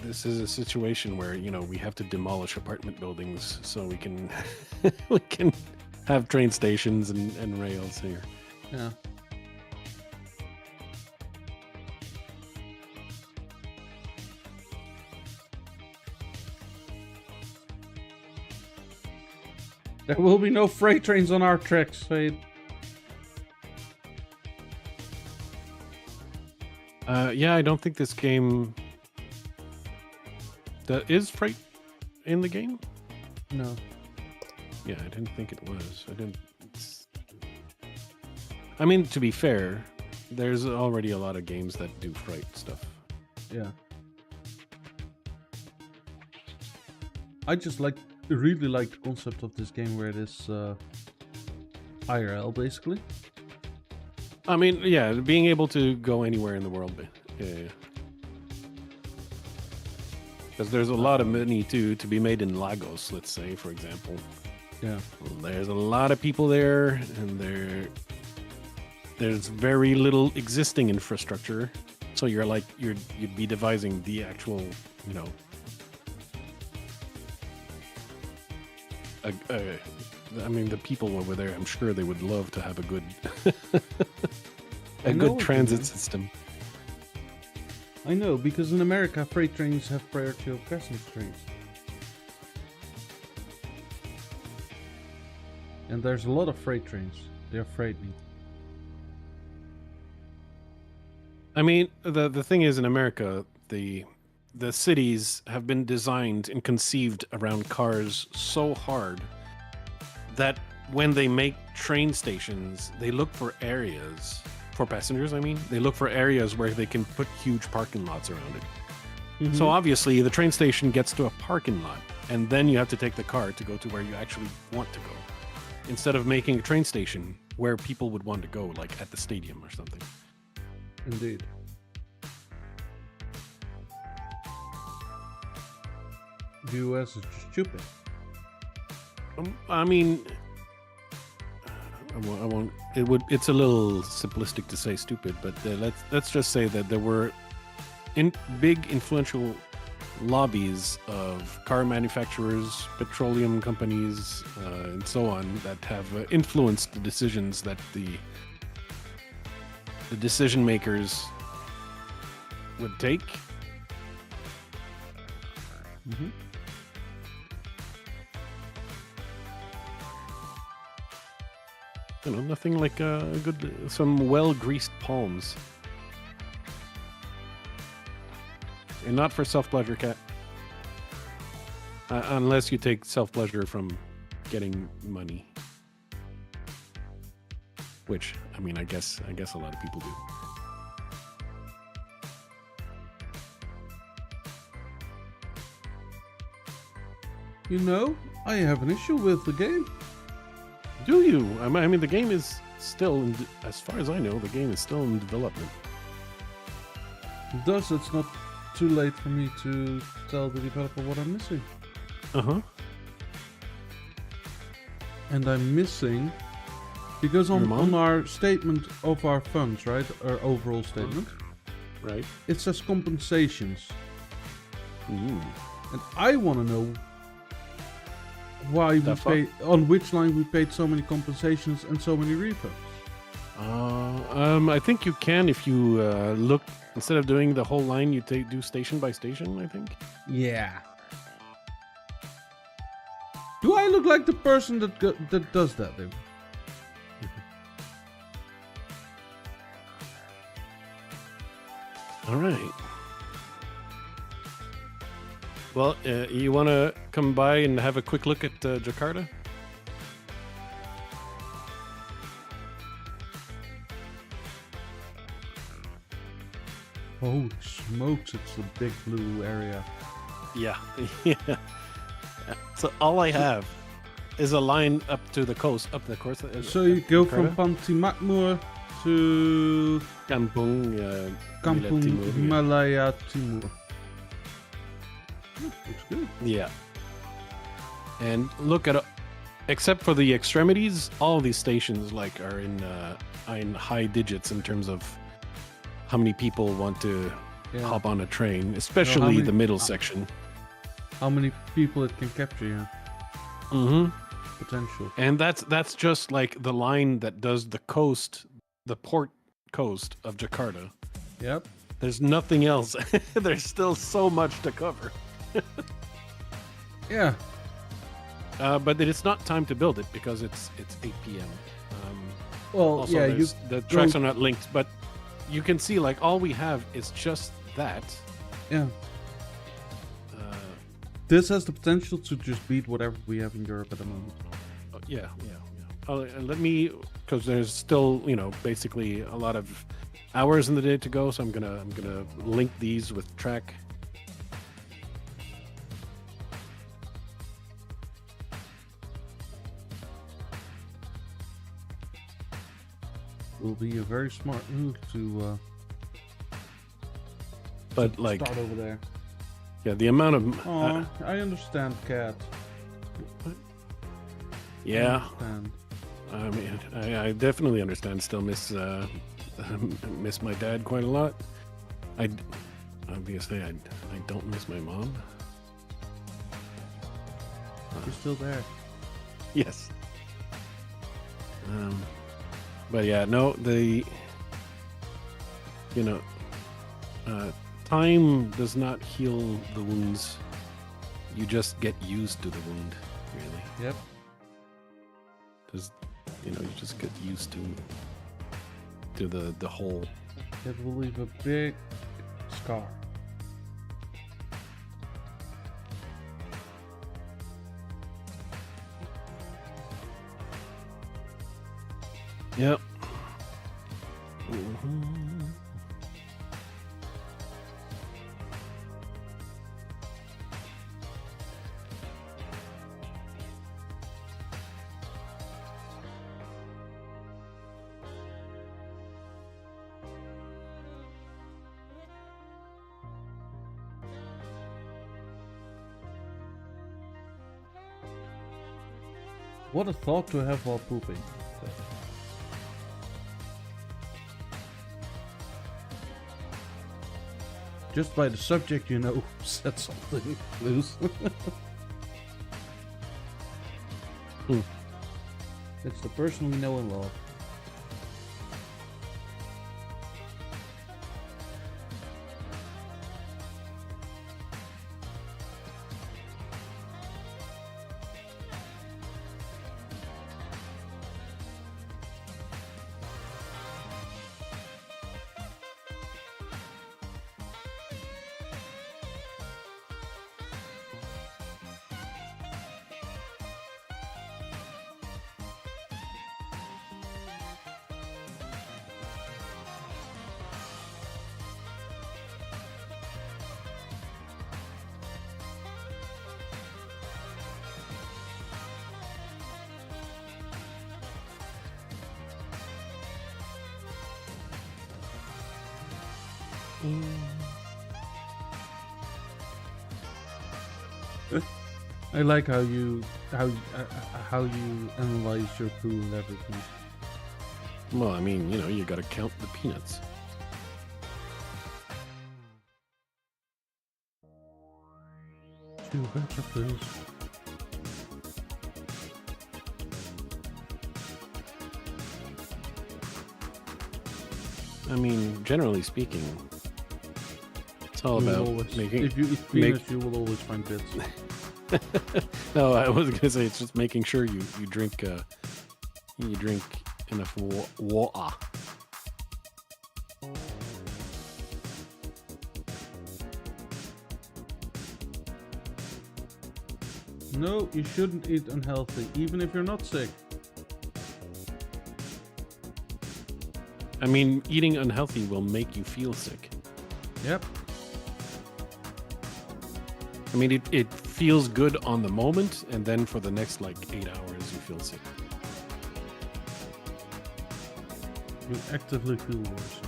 This is a situation where, you know, we have to demolish apartment buildings so we can we can have train stations and rails here. Yeah. There will be no freight trains on our tracks, Fade. Yeah, I don't think this game... Is freight in the game? No. Yeah, I didn't think it was. I mean, to be fair, there's already a lot of games that do freight stuff. Yeah. I just really like the concept of this game where it is IRL basically. I mean, yeah, being able to go anywhere in the world. Yeah. Because there's a lot of money to be made in Lagos, let's say, for example. Yeah. There's a lot of people there, and there's very little existing infrastructure. So you'd be devising the actual, you know, I mean, the people over there, I'm sure they would love to have a good good transit system. I know, because in America, freight trains have priority over passenger trains. And there's a lot of freight trains. They're freight me. I mean, the thing is, in America, the cities have been designed and conceived around cars so hard that when they make train stations, they look for areas for passengers. I mean, they look for areas where they can put huge parking lots around it. Mm-hmm. So obviously, the train station gets to a parking lot, and then you have to take the car to go to where you actually want to go, instead of making a train station where people would want to go, like at the stadium or something. Indeed. The US is just stupid. I mean, I won't. It's a little simplistic to say stupid, but let's just say that there were big influential lobbies of car manufacturers, petroleum companies, and so on that have influenced the decisions that the decision makers would take. Mm-hmm. You know, nothing like some well-greased palms. And not for self-pleasure, Cat. Unless you take self-pleasure from getting money. Which, I mean, I guess a lot of people do. You know, I have an issue with the game. Do you? I mean, the game is still, as far as I know, the game is still in development. Thus, it's not too late for me to tell the developer what I'm missing. Uh-huh. And I'm missing... Because on our statement of our funds, right? Our overall statement. Right. It says compensations. Ooh. And I want to know why we paid, on which line we paid so many compensations and so many refunds. I think you can if you look, instead of doing the whole line, you do station by station, I think. Yeah. Do I look like the person that does that, though? All right. Well, you want to come by and have a quick look at Jakarta? Holy smokes, it's a big blue area. Yeah. Yeah. So all I have is a line up to the coast, up the coast. So you go from Jakarta? Panti Makmur to Kampung, Kampung Timur, yeah. Himalaya Timur. Looks good. Yeah. And look at, except for the extremities, all these stations like are in high digits in terms of how many people want to Yeah. hop on a train, especially many- the middle section. How many people it can capture? Yeah, Mm-hmm. potential. And that's just like the line that does the coast, the port coast of Jakarta. Yep. There's nothing else. There's still so much to cover. Yeah. But it's not time to build it because it's 8 p.m. Well, Also, yeah. the tracks are not linked, but you can see like all we have is just that. Yeah. This has the potential to just beat whatever we have in Europe at the moment. Yeah. Let me, because there's still basically a lot of hours in the day to go, so I'm gonna link these with track. Will be a very smart move to But like, start over there. yeah, the amount of Oh, I understand, Cat. yeah. I understand. I mean, I definitely understand. Still miss miss my dad quite a lot. Obviously I don't miss my mom. You're still there. Yes. But yeah, no, time does not heal the wounds. You just get used to the wound, really. Yep. You just get used to the hole. It will leave a big scar. Yep. Mhm. What a thought to have while pooping. Just by the subject, said something loose. It's the person we know and love. I like how you analyze your poo and everything. Well, I mean, you got to count the peanuts. Two better poos. I mean, generally speaking, it's all You will about always, making. if you eat peanuts, you will always find bits. No, I was gonna say it's just making sure you drink enough water. No, you shouldn't eat unhealthy, even if you're not sick. I mean, eating unhealthy will make you feel sick. Yep. I mean, it feels good on the moment, and then for the next, like, 8 hours, you feel sick. You actively feel worse.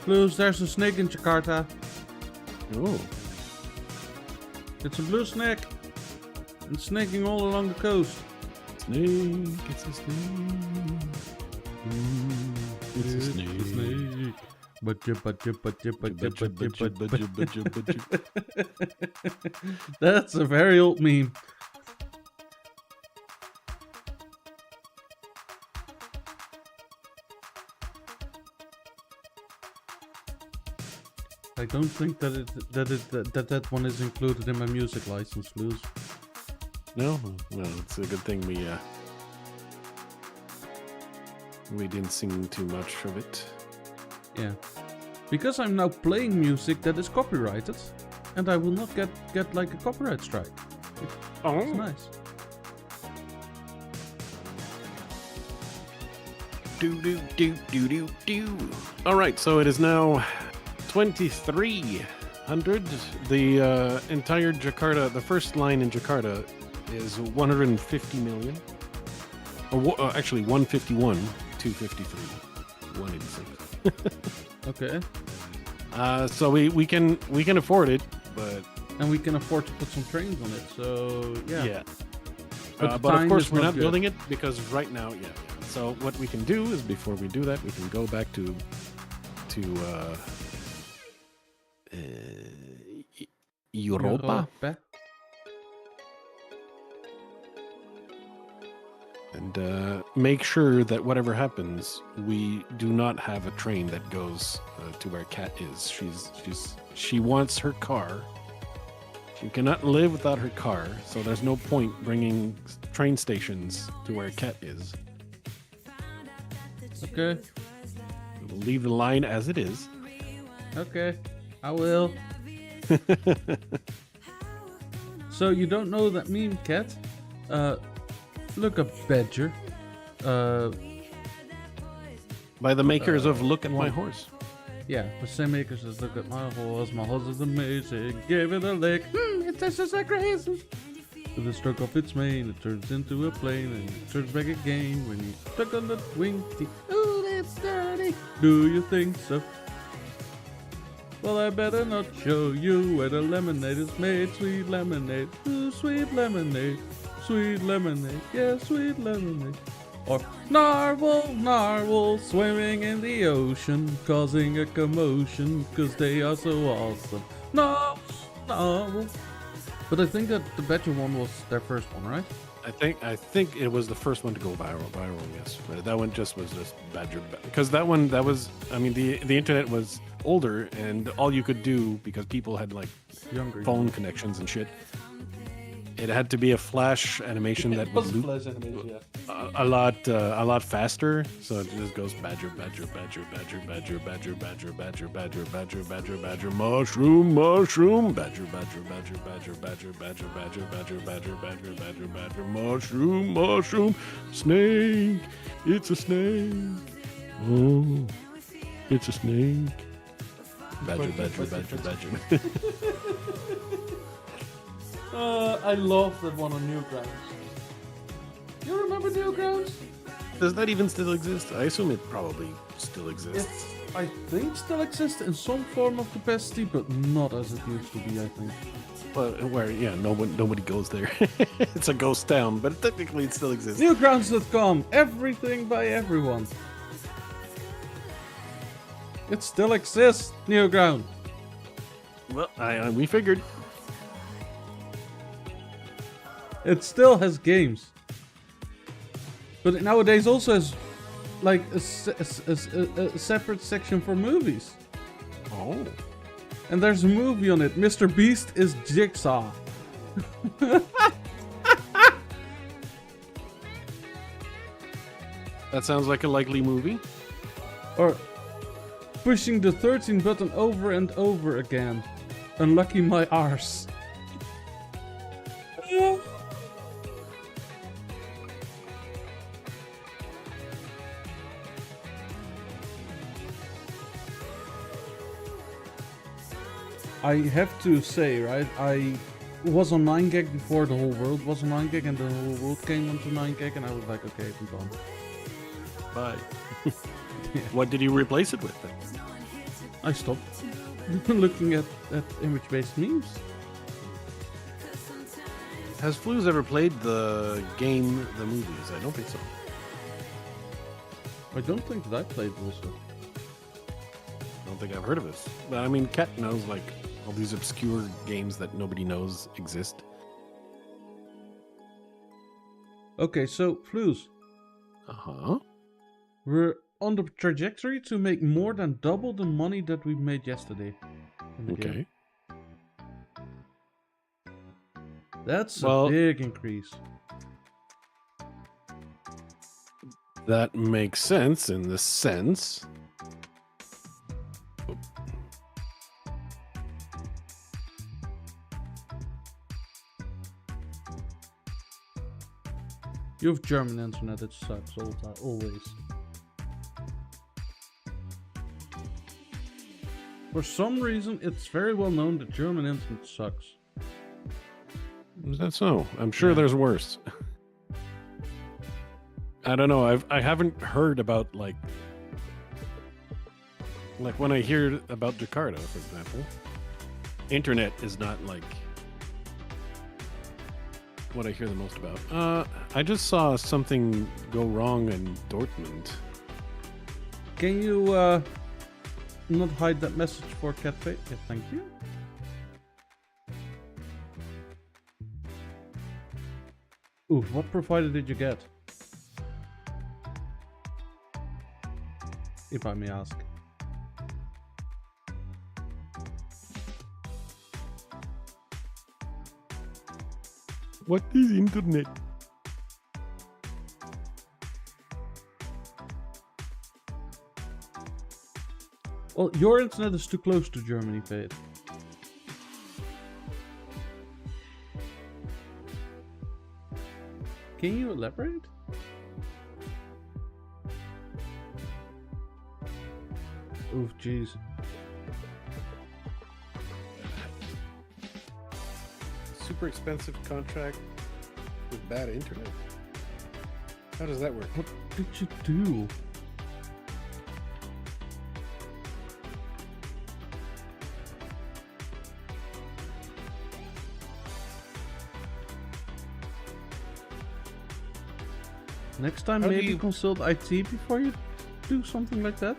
Flouze, there's a snake in Jakarta. Oh. It's a blue snake. It's snaking all along the coast. Snake, it's a snake. It's a snake. That's a very old meme. I don't think that one is included in my music license, Flouze. No? Well, it's a good thing we didn't sing too much of it. Yeah. Because I'm now playing music that is copyrighted, and I will not get like a copyright strike. It's nice. Do. All right, so it is now 2300. The entire Jakarta, the first line in Jakarta is 150 million. Or actually 151, 253, 186. Okay. So we can afford it, but And we can afford to put some trains on it, so yeah. But of time course is we're not not good. building it because right now, yeah. So what we can do is before we do that, we can go back to Europa and make sure that whatever happens, we do not have a train that goes to where Cat is. She wants her car. She cannot live without her car, so there's no point bringing train stations to where Cat is. Okay. We'll leave the line as it is. Okay. I will. So you don't know that meme, Cat? Look up Badger. By the makers of Look at My one- Horse. Yeah, the same makers as look at my horse is amazing. Give it a lick, it tastes like crazy. With the stroke of its mane, it turns into a plane and it turns back again when you stuck on the wingtip. Ooh, that's dirty. Do you think so? Well, I better not show you where the lemonade is made. Sweet lemonade, ooh, sweet lemonade, yeah, sweet lemonade. Or narwhal swimming in the ocean, causing a commotion, cause they are so awesome. Narwhal. But I think that the Badger one was their first one, right? I think it was the first one to go viral, yes. But that one was just Badger. Because that was, I mean, the internet was older and all you could do, because people had like Younger. phone connections and shit, it had to be a flash animation that would loop a lot faster. So it just goes badger, badger, badger, badger, badger, badger, badger, badger, badger, badger, badger, badger, mushroom, mushroom, badger, badger, badger, badger, badger, badger, badger, badger, badger, badger, badger, badger, mushroom, mushroom, snake, it's a snake. Oh, it's a snake. Badger, badger, badger, badger. I love that one on Newgrounds. You remember Newgrounds? Does that even still exist? I assume it probably still exists. It, I think, still exists in some form of capacity, but not as it used to be, I think. Well, where nobody goes there. It's a ghost town, but technically it still exists. Newgrounds.com, everything by everyone. It still exists, Newground. Well, we figured. It still has games. But it nowadays also has like a separate section for movies. Oh. And there's a movie on it. Mr. Beast is Jigsaw. That sounds like a likely movie. Or pushing the 13 button over and over again. Unlucky my arse. I have to say, right, I was on 9gag before the whole world was on 9gag, and the whole world came onto 9gag, and I was like, okay, I'm done. Bye. What did you replace it with then? I stopped looking at image-based memes. Has Flouze ever played the game, the movies? I don't think so. I don't think that I played also. I don't think I've heard of this. But I mean, Cat knows like all these obscure games that nobody knows exist. Okay, so Flouze, Uh-huh. we're on the trajectory to make more than double the money that we made yesterday. in the game. Okay. That's Well- a big increase. That makes sense in the sense. You have German internet, it sucks always. For some reason, it's very well known that German internet sucks. Is that so? I'm sure Yeah. there's worse. I don't know. I haven't heard about like when I hear about Jakarta, for example, internet is not like what I hear the most about. I just saw something go wrong in Dortmund. Can you not hide that message for Catface? Yeah, thank you. Ooh, what provider did you get? If I may ask. What is internet? Well, your internet is too close to Germany, Fade. Can you elaborate? Oof, jeez. Super expensive contract with bad internet. How does that work? What did you do? Next time, How do maybe you- consult IT before you do something like that.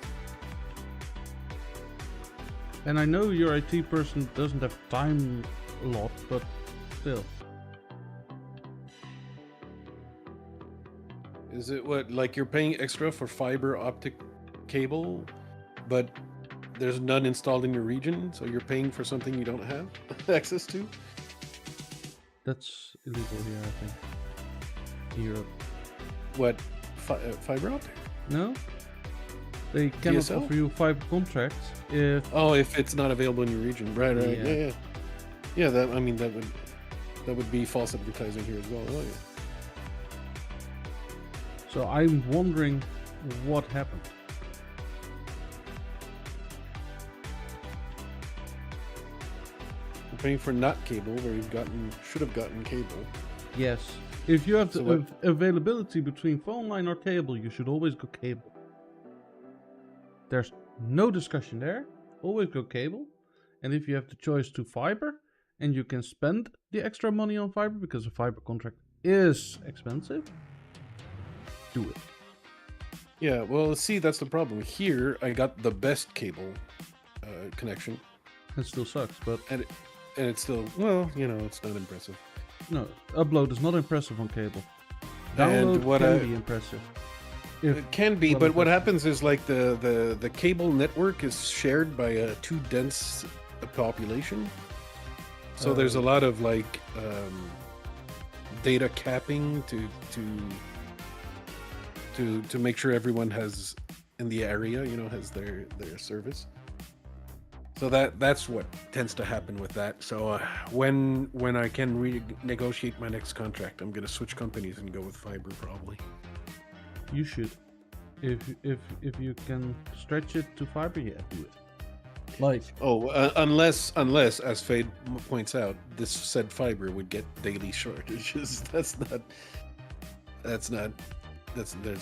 And I know your IT person doesn't have time a lot, but still. Is it what, like you're paying extra for fiber optic cable, but there's none installed in your region, so you're paying for something you don't have access to? That's illegal here, I think. In Europe. What, fiber optic? No? They cannot DSL? offer you fiber contracts if... Oh, if it's not available in your region, right? Yeah. Yeah. Yeah, that I mean that would be false advertising here as well. Oh yeah. So I'm wondering what happened. You're paying for not cable where should have gotten cable. Yes. If you have So the what- availability between phone line or cable, you should always go cable. There's no discussion there. Always go cable. And if you have the choice to fiber, and you can spend the extra money on fiber because a fiber contract is expensive, do it. Yeah, well, see, that's the problem. Here, I got the best cable connection, It still sucks, but and it's still, well, it's not impressive. no, upload is not impressive on cable. Download And what can I- be impressive. If It can be, well, but what impressive. happens is like the cable network is shared by a too dense population. So there's a lot of like data capping to make sure everyone has in the area, has their service. So that's what tends to happen with that. So when I can renegotiate my next contract, I'm gonna switch companies and go with fiber probably. You should. If you can stretch it to fiber, yeah, do it. Like, Unless as Fade points out, this said fiber would get daily shortages. There's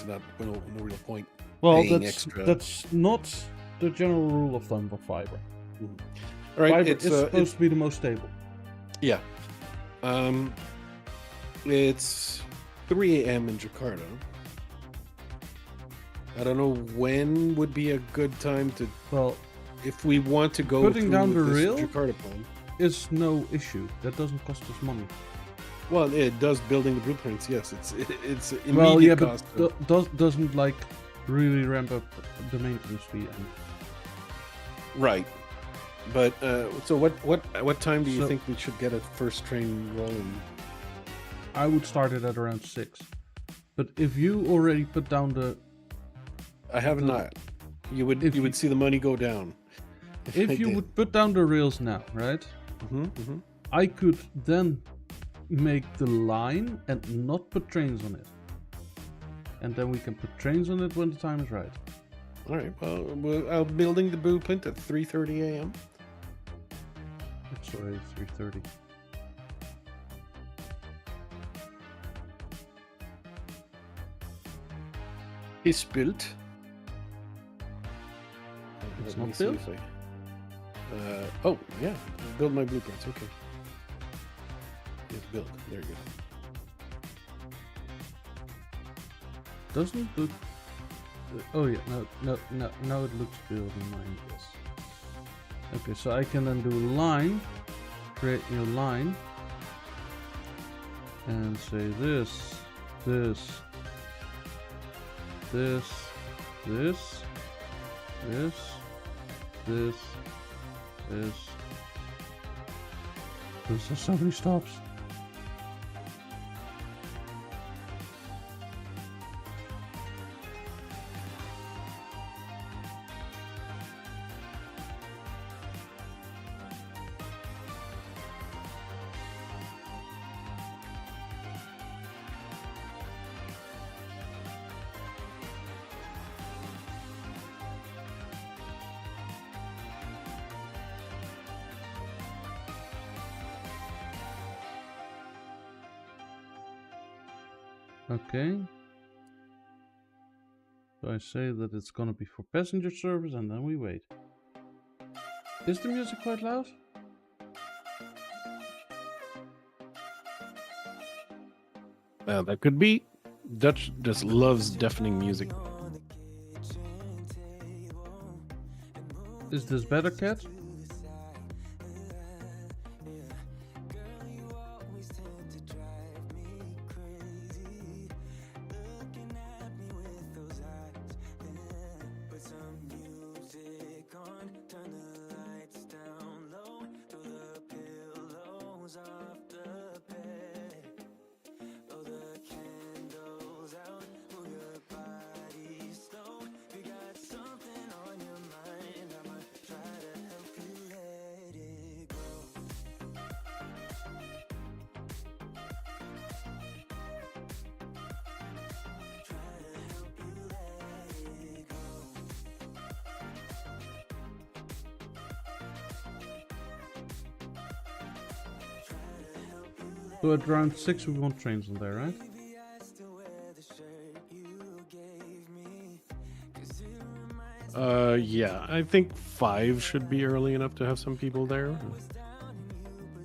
not no real point. well, Paying that's extra. that's not the general rule of thumb for fiber. All right, Fiber it's is supposed to be the most stable. yeah. It's 3 a.m. in Jakarta. I don't know when would be a good time to, Well, if we want to go Putting through down with the this rail? Jakarta plan. it's no issue. That doesn't cost us money. Well, it does building the blueprints. Yes, it's immediate Well, yeah, cost. but doesn't like really ramp up the maintenance fee. And Right. But so what time do you So- think we should get a first train rolling? I would start it at around 6. But if you already put down the, I have not. You would If you you- would see the money go down. if you would put down the rails now, right? Mm-hmm. I could then make the line and not put trains on it. And then we can put trains on it when the time is right. All right. Well, I'm building the blueprint at 3:30 a.m. It's already 3:30. It's built. It's Let not me see built? if oh yeah, build my blueprints. Okay. It's built. There you go. Doesn't look. Oh yeah, no, it looks built in mine. Yes. Okay, so I can then do line, create new line, and say this, this, this, this, this, this, this. There's so many stops. Okay. So I say that it's gonna be for passenger service and then we wait. Is the music quite loud? That could be. Dutch just loves deafening music. Is this better, Cat? So at round 6 we want trains on there, right? Yeah, I think 5 should be early enough to have some people there.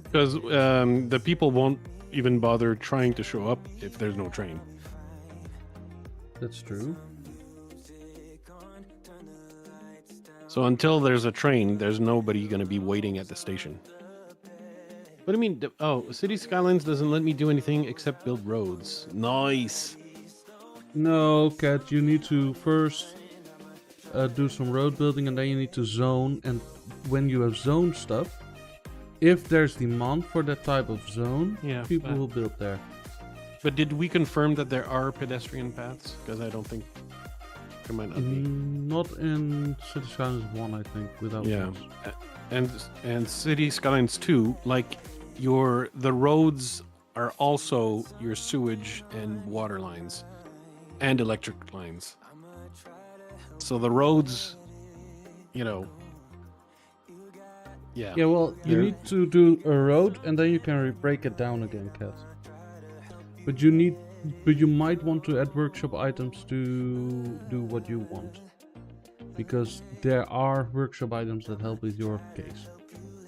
Because the people won't even bother trying to show up if there's no train. That's true. So until there's a train, there's nobody going to be waiting at the station. What do you mean? Oh, City Skylines doesn't let me do anything except build roads. Nice. No, Cat, you need to first do some road building and then you need to zone. And when you have zone stuff, if there's demand for that type of zone, Yeah, people but- will build there. But did we confirm that there are pedestrian paths? Because I don't think... It might not be. Not in City Skylines 1, I think, without Yeah. those. And City Skylines 2, like the roads are also your sewage and water lines and electric lines. So the roads, yeah. Yeah, well, you They're- need to do a road and then you can break it down again, Cat. But you might want to add workshop items to do what you want. Because there are workshop items that help with your case.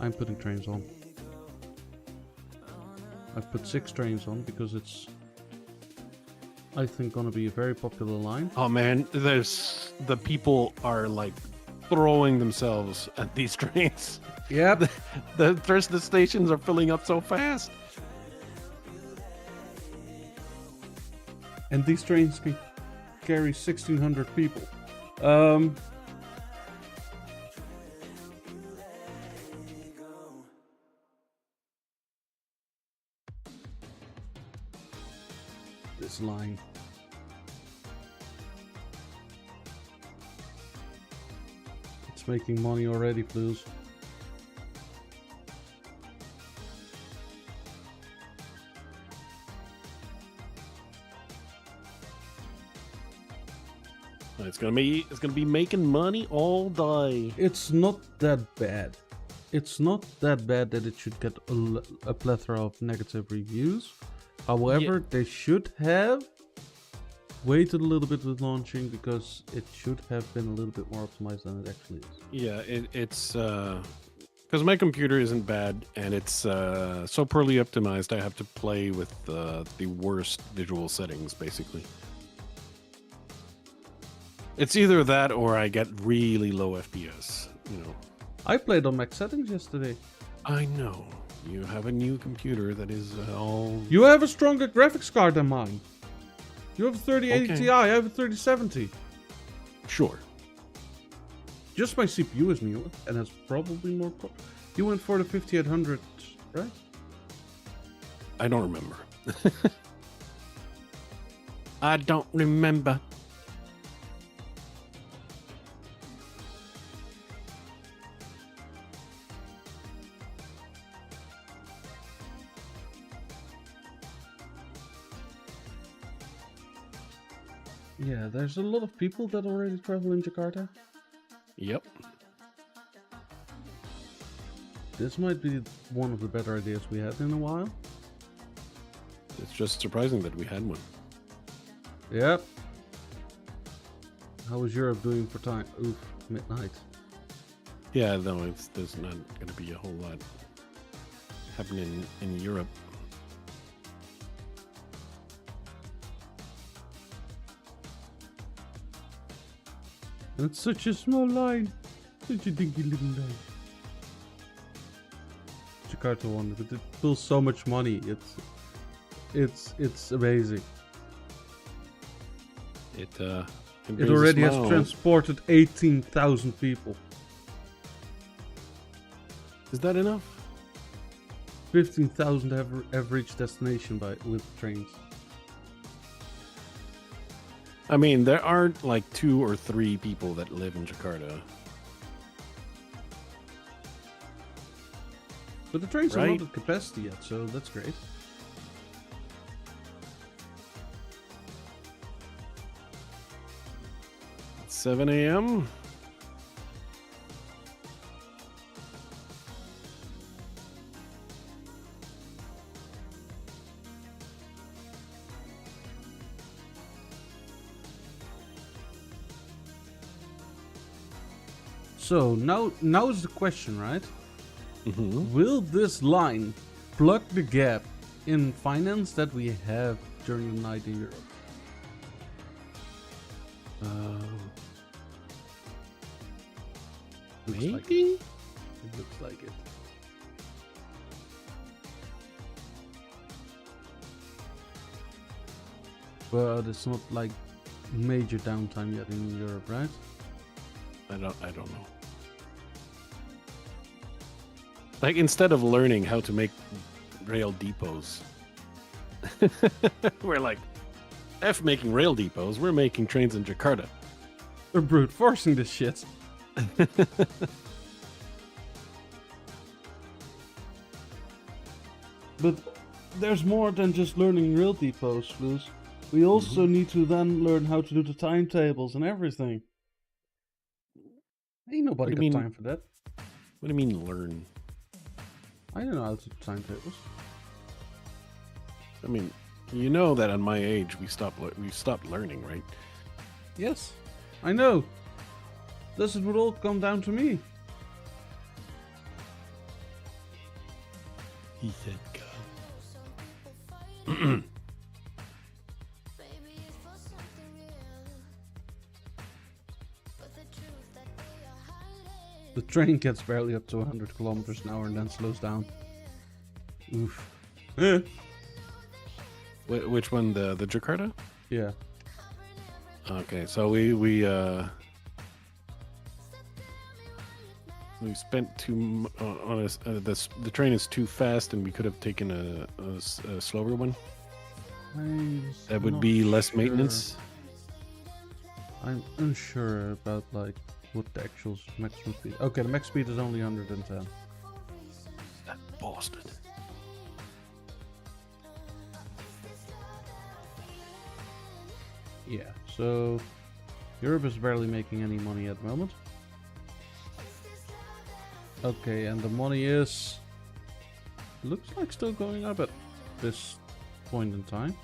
I'm putting trains on. I've put 6 trains on because it's, I think, gonna be a very popular line. Oh man, the people are like throwing themselves at these trains. Yep. The stations are filling up so fast. And these trains can carry 1,600 people. This line. It's making money already, Flouze. It's gonna be making money all day. It's not that bad. It's not that bad that it should get a plethora of negative reviews. However, they should have waited a little bit with launching because it should have been a little bit more optimized than it actually is. Yeah, it's because my computer isn't bad and it's so poorly optimized. I have to play with the worst visual settings, basically. It's either that or I get really low FPS. I played on max settings yesterday. I know you have a new computer that is all. You have a stronger graphics card than mine. You have a 3080 Okay. Ti, I have a 3070. Sure. Just my CPU is new and has probably more. You went for the 5800, right? I don't remember. I don't remember. Yeah, there's a lot of people that already travel in Jakarta. Yep. This might be one of the better ideas we had in a while. It's just surprising that we had one. Yep. How is Europe doing for time? Oof, midnight. Yeah, no, there's not going to be a whole lot happening in Europe. And it's such a small line. Such a dinky little line. Jakarta one, but it pulls so much money. It's amazing. It It already has transported 18,000 people. Is that enough? 15,000 average destination with trains. I mean, there aren't like 2 or 3 people that live in Jakarta. But the trains are Right. not at capacity yet, so that's great. It's 7 a.m. So now is the question, right? Mm-hmm. Will this line plug the gap in finance that we have during the night in Europe? Looks Maybe? like it. It looks like it. But it's not like major downtime yet in Europe, right? I don't know. Like, instead of learning how to make rail depots, we're like, F making rail depots, we're making trains in Jakarta. We're brute forcing this shit. But there's more than just learning realty posts, Flouze. We also need to then learn how to do the timetables and everything. Ain't nobody What do you got mean? time for that. What do you mean learn? I don't know how to do timetables. I mean, you know that at my age we stopped learning, right? Yes, I know. This would all come down to me. He said, The train gets barely up to 100 kilometers an hour and then slows down. Oof. Which one? The Jakarta? Yeah. Okay, so we spent on us. The train is too fast, and we could have taken a slower one. That would be less maintenance. I'm unsure about like what the actual maximum speed. Okay, the max speed is only 110. That Boston. Yeah, so Europe is barely making any money at the moment. Okay, and the money is looks like still going up at this point in time.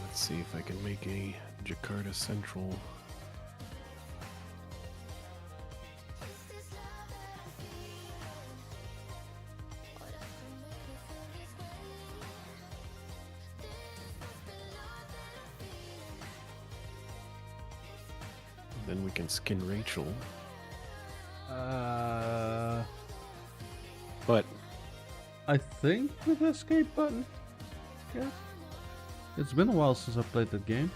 Let's see if I can make a Jakarta Central. Then we can skin Rachel. But I think with the escape button. Yeah. It's been a while since I played that game.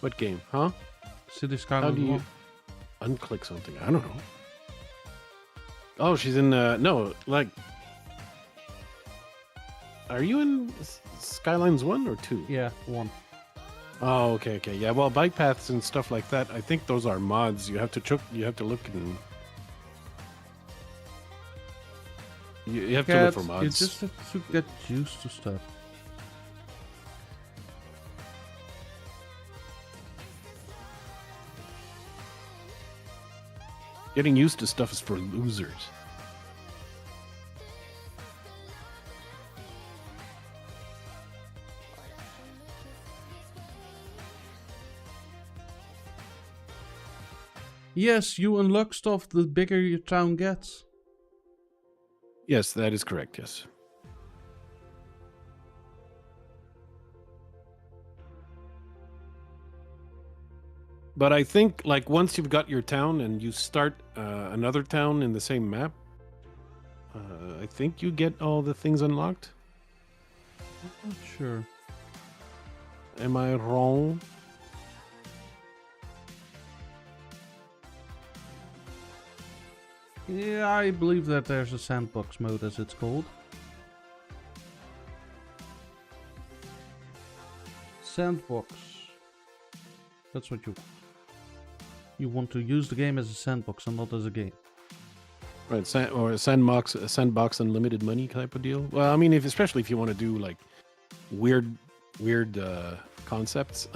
what game? Huh? City How Skylines do you 1. unclick something? I don't know. Oh, she's in. No, like. Are you in Skylines 1 or 2? Yeah, 1. Oh, okay. Yeah, well, bike paths and stuff like that, I think those are mods. You have to look and you have to look for mods. You just have to get used to stuff. Getting used to stuff is for losers. Yes, you unlock stuff the bigger your town gets. Yes, that is correct. Yes. But I think, like, once you've got your town and you start another town in the same map, I think you get all the things unlocked. I'm not sure. Am I wrong? Yeah, I believe that there's a sandbox mode, as it's called. Sandbox. That's what you want to use the game as a sandbox and not as a game. Right, or a sandbox unlimited money type of deal. Well, I mean, especially if you want to do like weird concepts.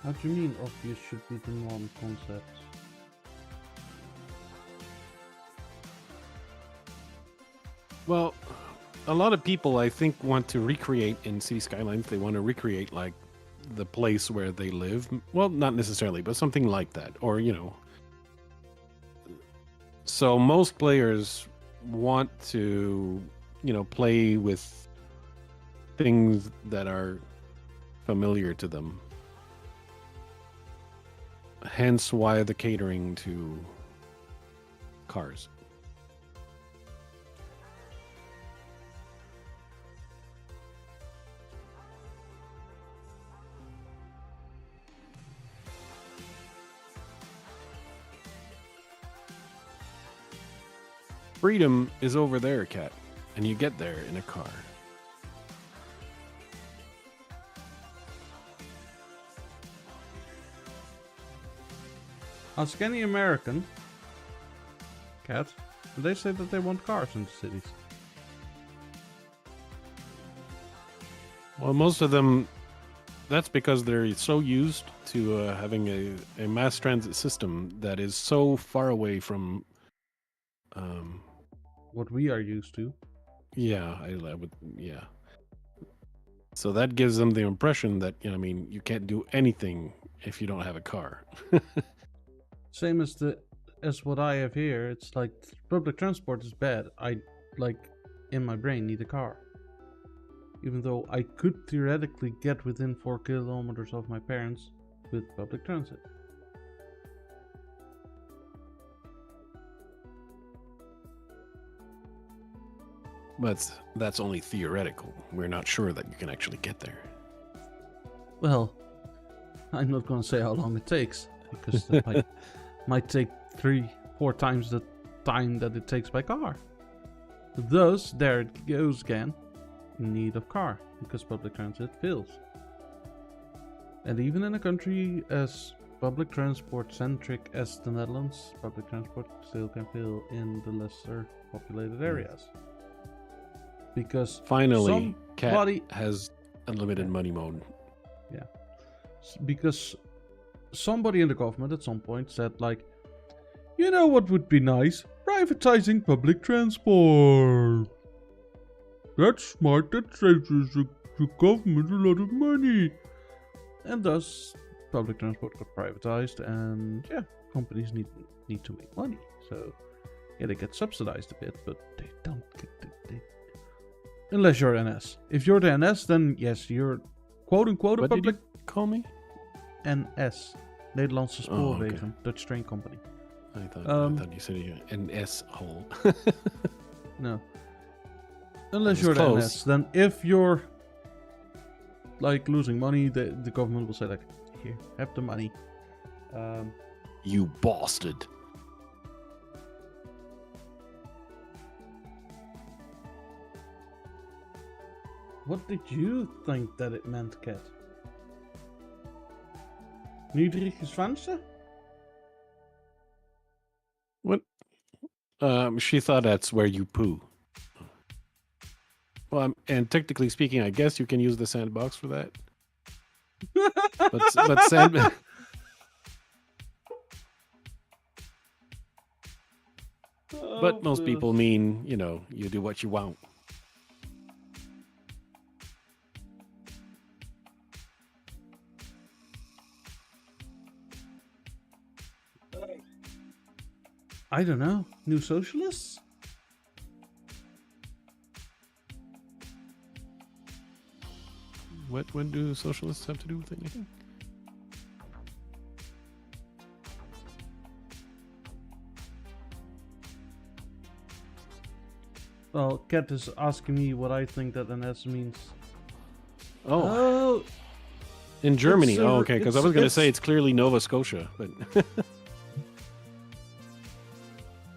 How do you mean obvious should be the norm concepts? Well, a lot of people, I think, want to recreate in City Skylines. They want to recreate like the place where they live. Well, not necessarily, but something like that, or So most players want to, play with things that are familiar to them. Hence why the catering to cars. Freedom is over there, Cat, and you get there in a car. Ask any American, Cat, and they say that they want cars in the cities. Well, most of them, that's because they're so used to having a mass transit system that is so far away from What we are used to. Yeah, I would. Yeah. So that gives them the impression that you can't do anything if you don't have a car. Same as what I have here. It's like public transport is bad. I in my brain need a car. Even though I could theoretically get within 4 kilometers of my parents with public transit. But that's only theoretical. We're not sure that you can actually get there. Well, I'm not gonna say how long it takes, because that might take 3-4 times the time that it takes by car. Thus, there it goes again, in need of car, because public transit fails. And even in a country as public transport centric as the Netherlands, public transport still can fail in the lesser populated areas. Because finally, somebody Cat has unlimited money mode. Yeah. Because somebody in the government at some point said, you know what would be nice? Privatizing public transport. That's smart. That saves the government a lot of money. And thus, public transport got privatized, and yeah, companies need to make money. So, yeah, they get subsidized a bit, but they don't get unless you're NS. If you're the NS, then yes, you're quote-unquote a What public... did you call me? NS. Nederlandse Spoorwegen. Okay. Dutch Train Company. I thought you said an S-hole. No. Unless was you're the close. NS, then if you're losing money, the government will say here, have the money. You bastard. What did you think that it meant, Cat? Niedrige Schwanze? What? She thought that's where you poo. Well, and technically speaking, I guess you can use the sandbox for that. but sand. But most people mean, you do what you want. I don't know. New socialists? What do socialists have to do with anything? Well, Kat is asking me what I think that NS means. Oh, in Germany. it's, Oh, okay. Because I was going to say it's clearly Nova Scotia, but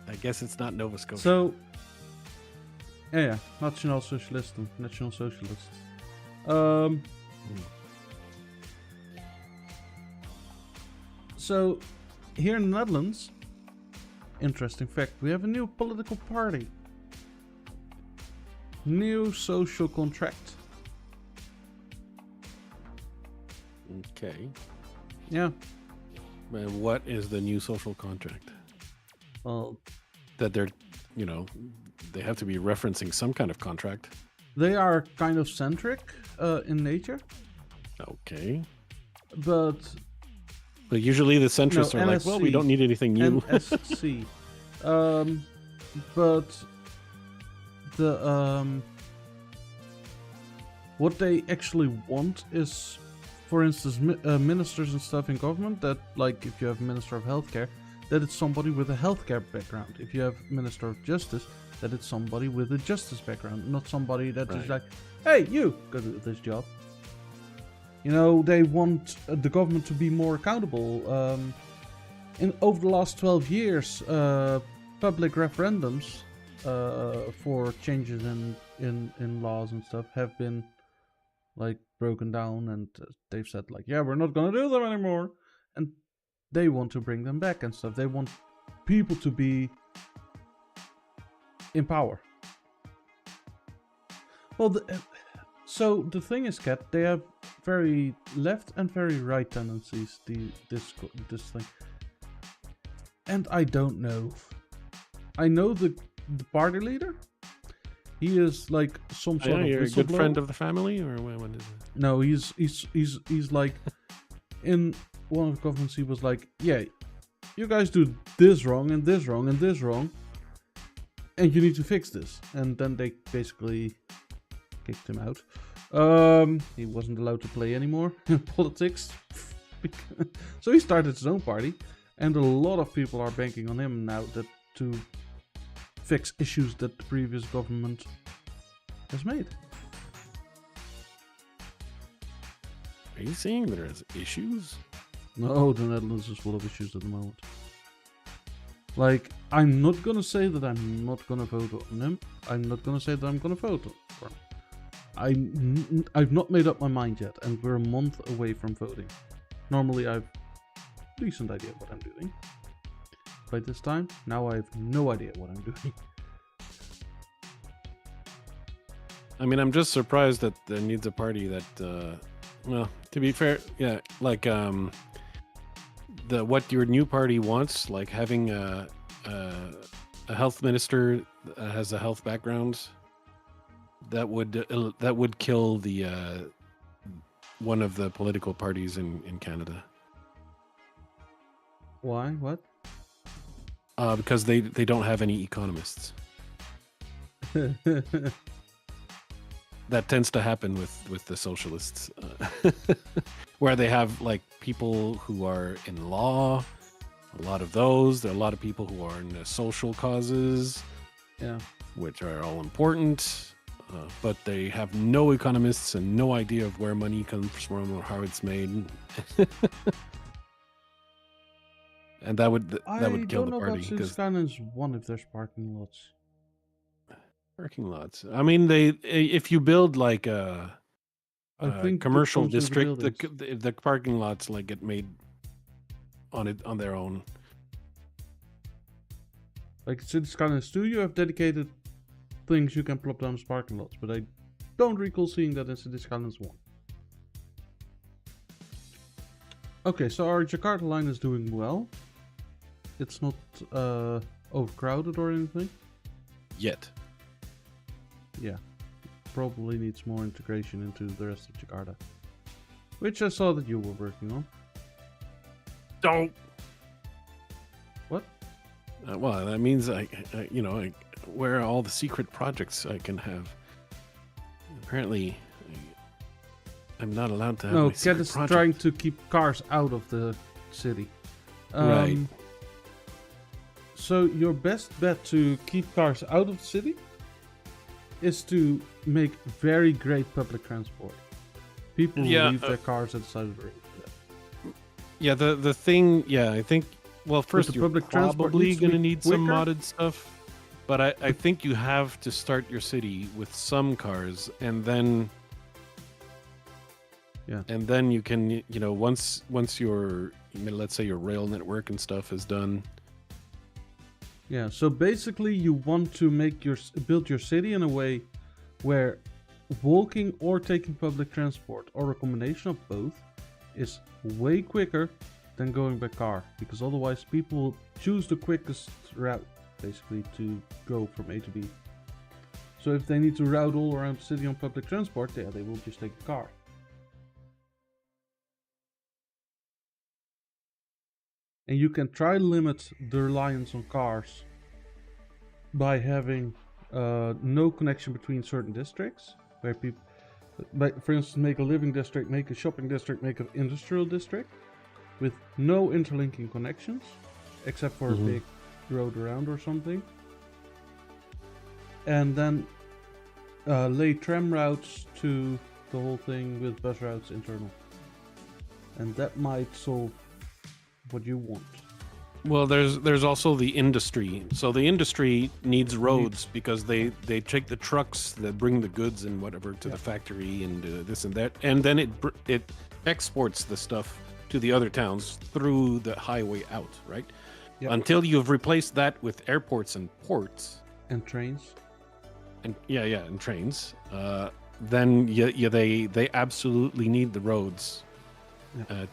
I guess it's not Nova Scotia. So, yeah, National Socialisten, National Socialists. So, here in the Netherlands, interesting fact, we have a new political party. New social contract. Okay. Yeah. And what is the new social contract? Well, That they're, they have to be referencing some kind of contract. they are kind of centric in nature, Okay. but But usually the centrists are like, well, we NSC. don't need anything new. NSC. But the what they actually want is, for instance, ministers and stuff in government. That, like, if you have Minister of Healthcare, that it's somebody with a healthcare background. If you have Minister of Justice, that it's somebody with a justice background, not somebody that is Right. like, hey, you go do this job. You know, they want the government to be more accountable. Over the last 12 years, public referendums for changes in laws and stuff have been like broken down, and they've said like, yeah, we're not gonna do them anymore, and they want to bring them back and stuff. They want people to be in power. Well, so the thing is, Kat, they have very left and very right tendencies. This thing, and I don't know. I know the party leader. He is like some sort of You're a good whistleblower. friend of the family, or what is it? No, he's like in one of the governments. He was like, yeah, you guys do this wrong and this wrong and this wrong, and you need to fix this. And then they basically kicked him out. He wasn't allowed to play anymore in politics. So he started his own party, and a lot of people are banking on him now to fix issues that the previous government has made. Are you saying there's issues? No, the Netherlands is full of issues at the moment. Like, I'm not gonna say that I'm not gonna vote on him. I'm not gonna say that I'm gonna vote for him. I've not made up my mind yet, and we're a month away from voting. Normally, I've a decent idea what I'm doing. By this time, now I have no idea what I'm doing. I mean, I'm just surprised that there needs a party that, well, to be fair, yeah, like what your new party wants, like having a health minister that has a health background, that would kill the one of the political parties in Canada. Why? What? Because they don't have any economists. That tends to happen with the socialists, where they have like people who are in law, a lot of those. There are a lot of people who are in social causes, Yeah. which are all important, but they have no economists and no idea of where money comes from or how it's made. And that would kill the party. Because Skylines one if there's parking lots. Parking lots. I mean, if you build like a I think commercial it comes with the district, the parking lots like get made on their own. Like City Skylines 2, you have dedicated things you can plop down as parking lots, but I don't recall seeing that in City Skylines 1. Okay, so our Jakarta line is doing well. It's not overcrowded or anything. Yet. Yeah, probably needs more integration into the rest of Jakarta, which I saw that you were working on. Don't. What? Well, that means where are all the secret projects I can have? Apparently, I'm not allowed to have No, my Cat secret is project. trying to keep cars out of the city. Right. So your best bet to keep cars out of the city is to make very great public transport. People will leave their cars at the side of the road. Yeah, the thing. Yeah, I think. Well, first the you're public transport probably needs to going to be need some quicker. modded stuff, but I think you have to start your city with some cars, and then. Yeah. And then you can, once your, let's say your rail network and stuff is done. Yeah, so basically you want to build your city in a way where walking or taking public transport, or a combination of both, is way quicker than going by car, because otherwise people will choose the quickest route basically to go from A to B. So if they need to route all around the city on public transport, yeah, they will just take a car. And you can try limit the reliance on cars by having no connection between certain districts, where people, for instance, make a living district, make a shopping district, make an industrial district, with no interlinking connections, except for a big road around or something. And then lay tram routes to the whole thing with bus routes internal. And that might solve what you want. Well, there's also the industry. So the industry needs roads because they take the trucks that bring the goods and whatever to the factory and this and that, and then it exports the stuff to the other towns through the highway out, right? Yep. Until you've replaced that with airports and ports And trains. and and trains, then they absolutely need the roads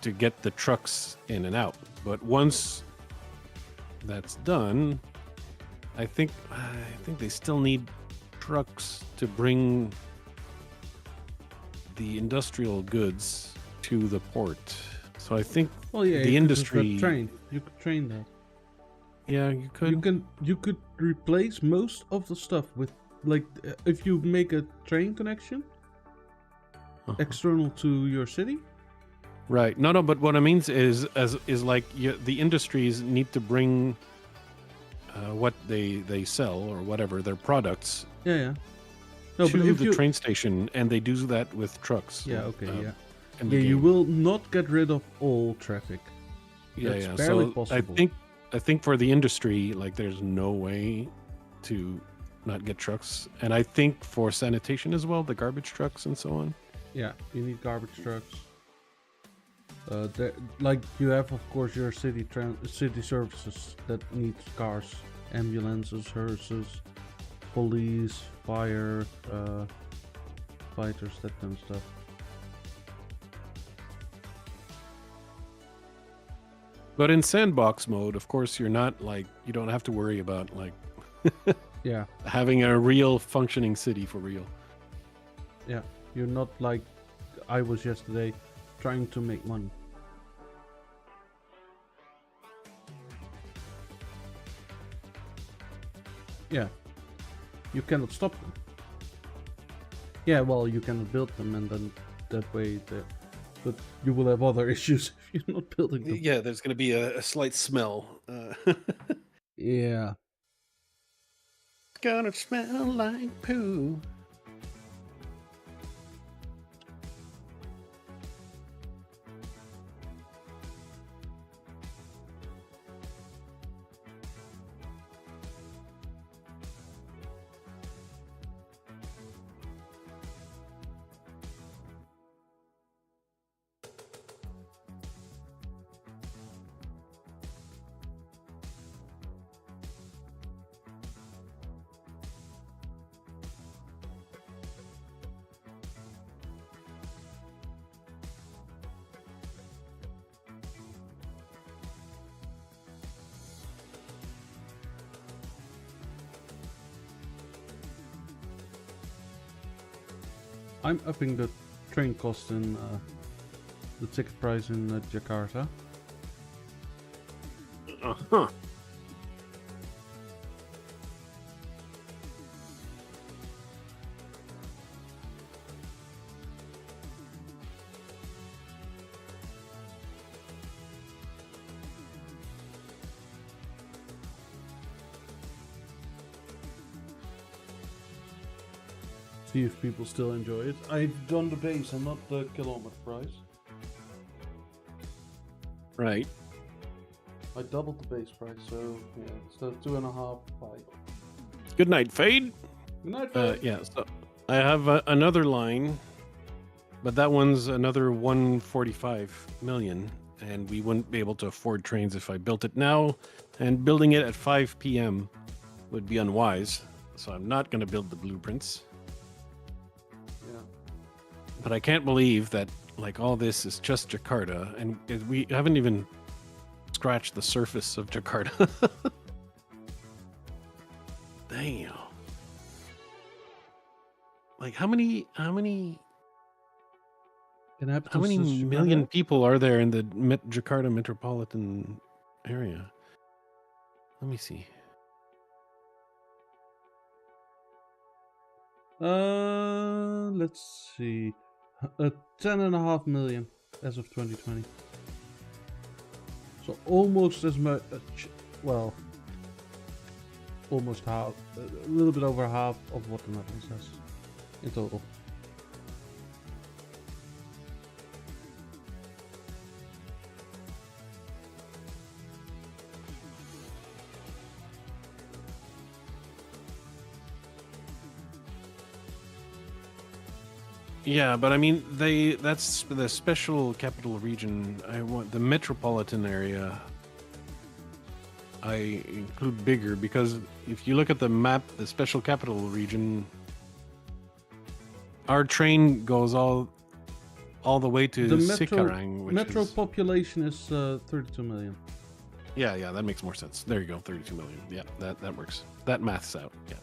to get the trucks in and out. But once that's done, I think they still need trucks to bring the industrial goods to the port. So I think the industry. You could train that. Yeah, you could. You could replace most of the stuff with, like, if you make a train connection external to your city. Right. No. But what I mean is like the industries need to bring what they sell or whatever their products. Yeah. No, to the train station, and they do that with trucks. Yeah. Okay. And you will not get rid of all traffic. That's barely possible. I think for the industry, like, there's no way to not get trucks, and I think for sanitation as well, the garbage trucks and so on. Yeah, you need garbage trucks. Like, you have, of course, your city services that need cars, ambulances, hearses, police, fire, fighters, that kind of stuff. But in sandbox mode, of course, you don't have to worry about having a real functioning city for real. Yeah, you're not like I was yesterday, trying to make money. Yeah, you cannot stop them. Yeah, well, you cannot build them, and then that way, but you will have other issues if you're not building them. Yeah, there's going to be a slight smell. Yeah. It's gonna smell like poo. I'm upping the train cost in the ticket price in Jakarta. Uh-huh. See if people still enjoy it. I've done the base and not the kilometer price. Right. I doubled the base price, so yeah, instead of 2.5, 5. Good night, Fade. Good night, Fade. Yeah, so I have another line, but that one's another 145 million, and we wouldn't be able to afford trains if I built it now, and building it at 5 p.m. would be unwise, so I'm not going to build the blueprints. Yeah. But I can't believe that like all this is just Jakarta, and we haven't even scratched the surface of Jakarta. Damn. Like how many Inhabitants is million Jakarta? people are there in the Jakarta metropolitan area? Let me see. Let's see. 10.5 million as of 2020. So almost as much. Well, almost half. A little bit over half of what the Netherlands has in total. Yeah, but I mean, that's the special capital region. I want the metropolitan area. I include bigger because if you look at the map, the special capital region, our train goes all the way to The metro, Cikarang, which metro is population is 32 million. yeah, that makes more sense. There you go, 32 million. Yeah, that works. That maths out. Yeah.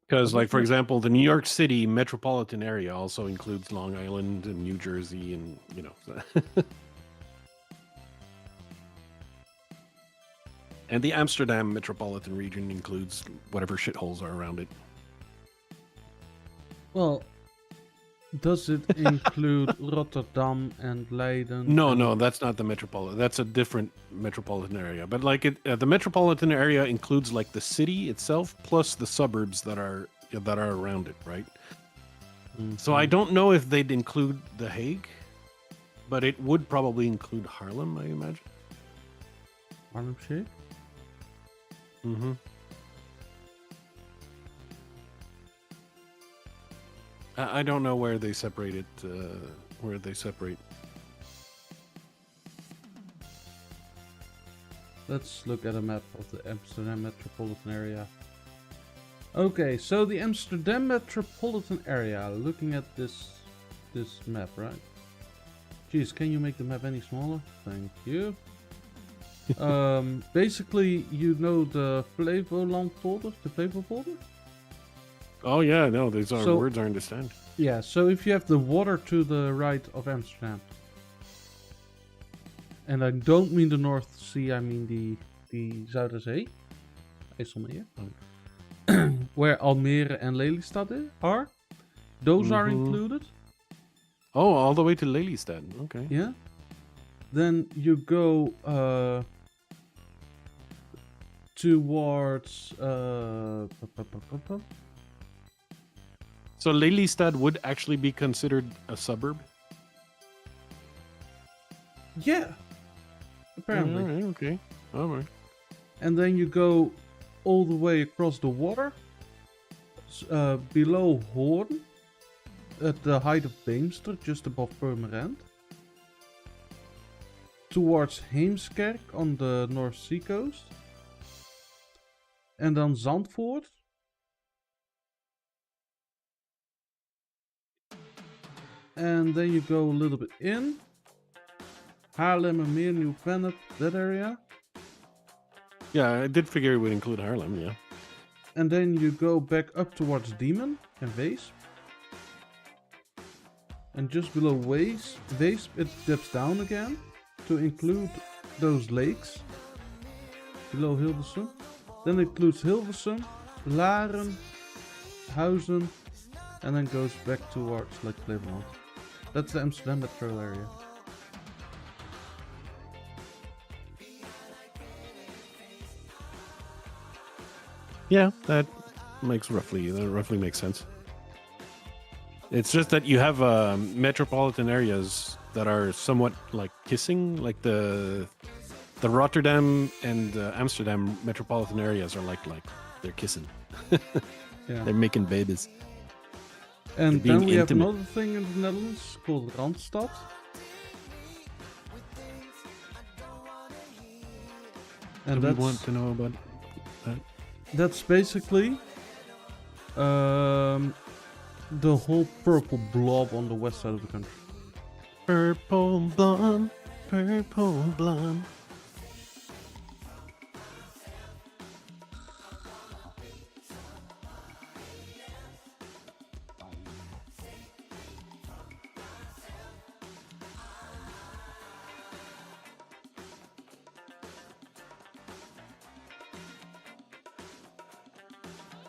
Because, like, for example, the New York City metropolitan area also includes Long Island and New Jersey and, you know. And the Amsterdam metropolitan region includes whatever shitholes are around it. Well, does it include Rotterdam and Leiden? No, that's not the metropolitan. That's a different metropolitan area. But like the metropolitan area includes like the city itself plus the suburbs that are around it, right? Mm-hmm. So I don't know if they'd include The Hague, but it would probably include Haarlem, I imagine. Haarlem Shake? Mm-hmm. I don't know where they separate it. Where they separate. Let's look at a map of the Amsterdam metropolitan area. Okay, so the Amsterdam metropolitan area. Looking at this map, right? Jeez, can you make the map any smaller? Thank you. Basically, you know the Flevoland folder, the Flevo folder. Oh yeah, no, these are So- words I understand. Yeah, so if you have the water to the right of Amsterdam, and I don't mean the North Sea, I mean the Zuiderzee, IJsselmeer, where Almere and Lelystad are. Those are Mhm. included. Oh, all the way to Lelystad. Okay. Yeah. Then you go towards So Lelystad would actually be considered a suburb? yeah, apparently. All right, okay. All right. And then you go all the way across the water, below Hoorn, at the height of Beemster, just above Purmerend, towards Heemskerk on the North Sea coast, and then Zandvoort. And then you go a little bit in, Haarlemmermeer, New Planet, that area. Yeah, I did figure it would include Haarlem, yeah. And then you go back up towards Diemen and Weesp. And just below Weesp it dips down again to include those lakes below Hilversum. Then it includes Hilversum, Laren, Huizen, and then goes back towards Lake Flevoland. That's the Amsterdam metro area. Yeah, that roughly makes sense. It's just that you have metropolitan areas that are somewhat like kissing, like the Rotterdam and Amsterdam metropolitan areas are like they're kissing. Yeah. They're making babies. And being then we have intimate. another thing in the Netherlands called Randstad. And Do we want to know about that? that's basically The whole purple blob on the west side of the country. Purple blonde, purple blonde.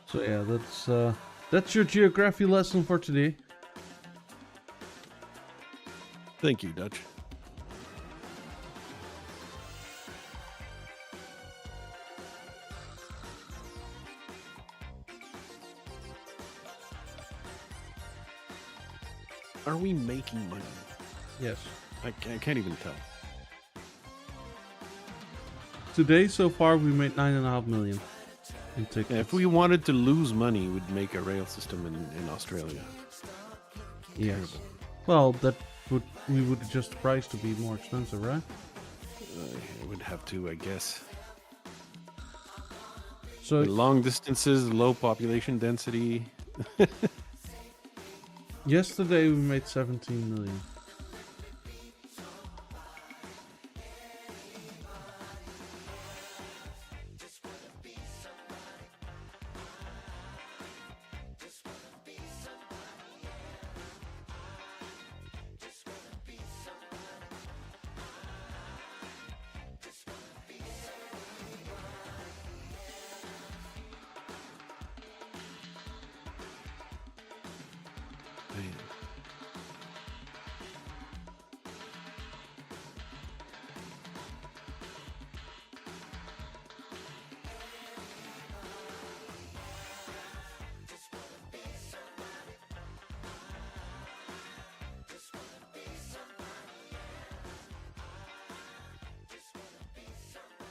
So yeah, that's your geography lesson for today. Thank you, Dutch. Are we making money? Yes. I can't even tell. Today, so far, we made 9.5 million in tickets. Yeah, if we wanted to lose money, we'd make a rail system in Australia. Yes. Terrible. Well, we would adjust the price to be more expensive, right? It would have to, I guess. So Long distances, low population density. yesterday we made 17 million. Man.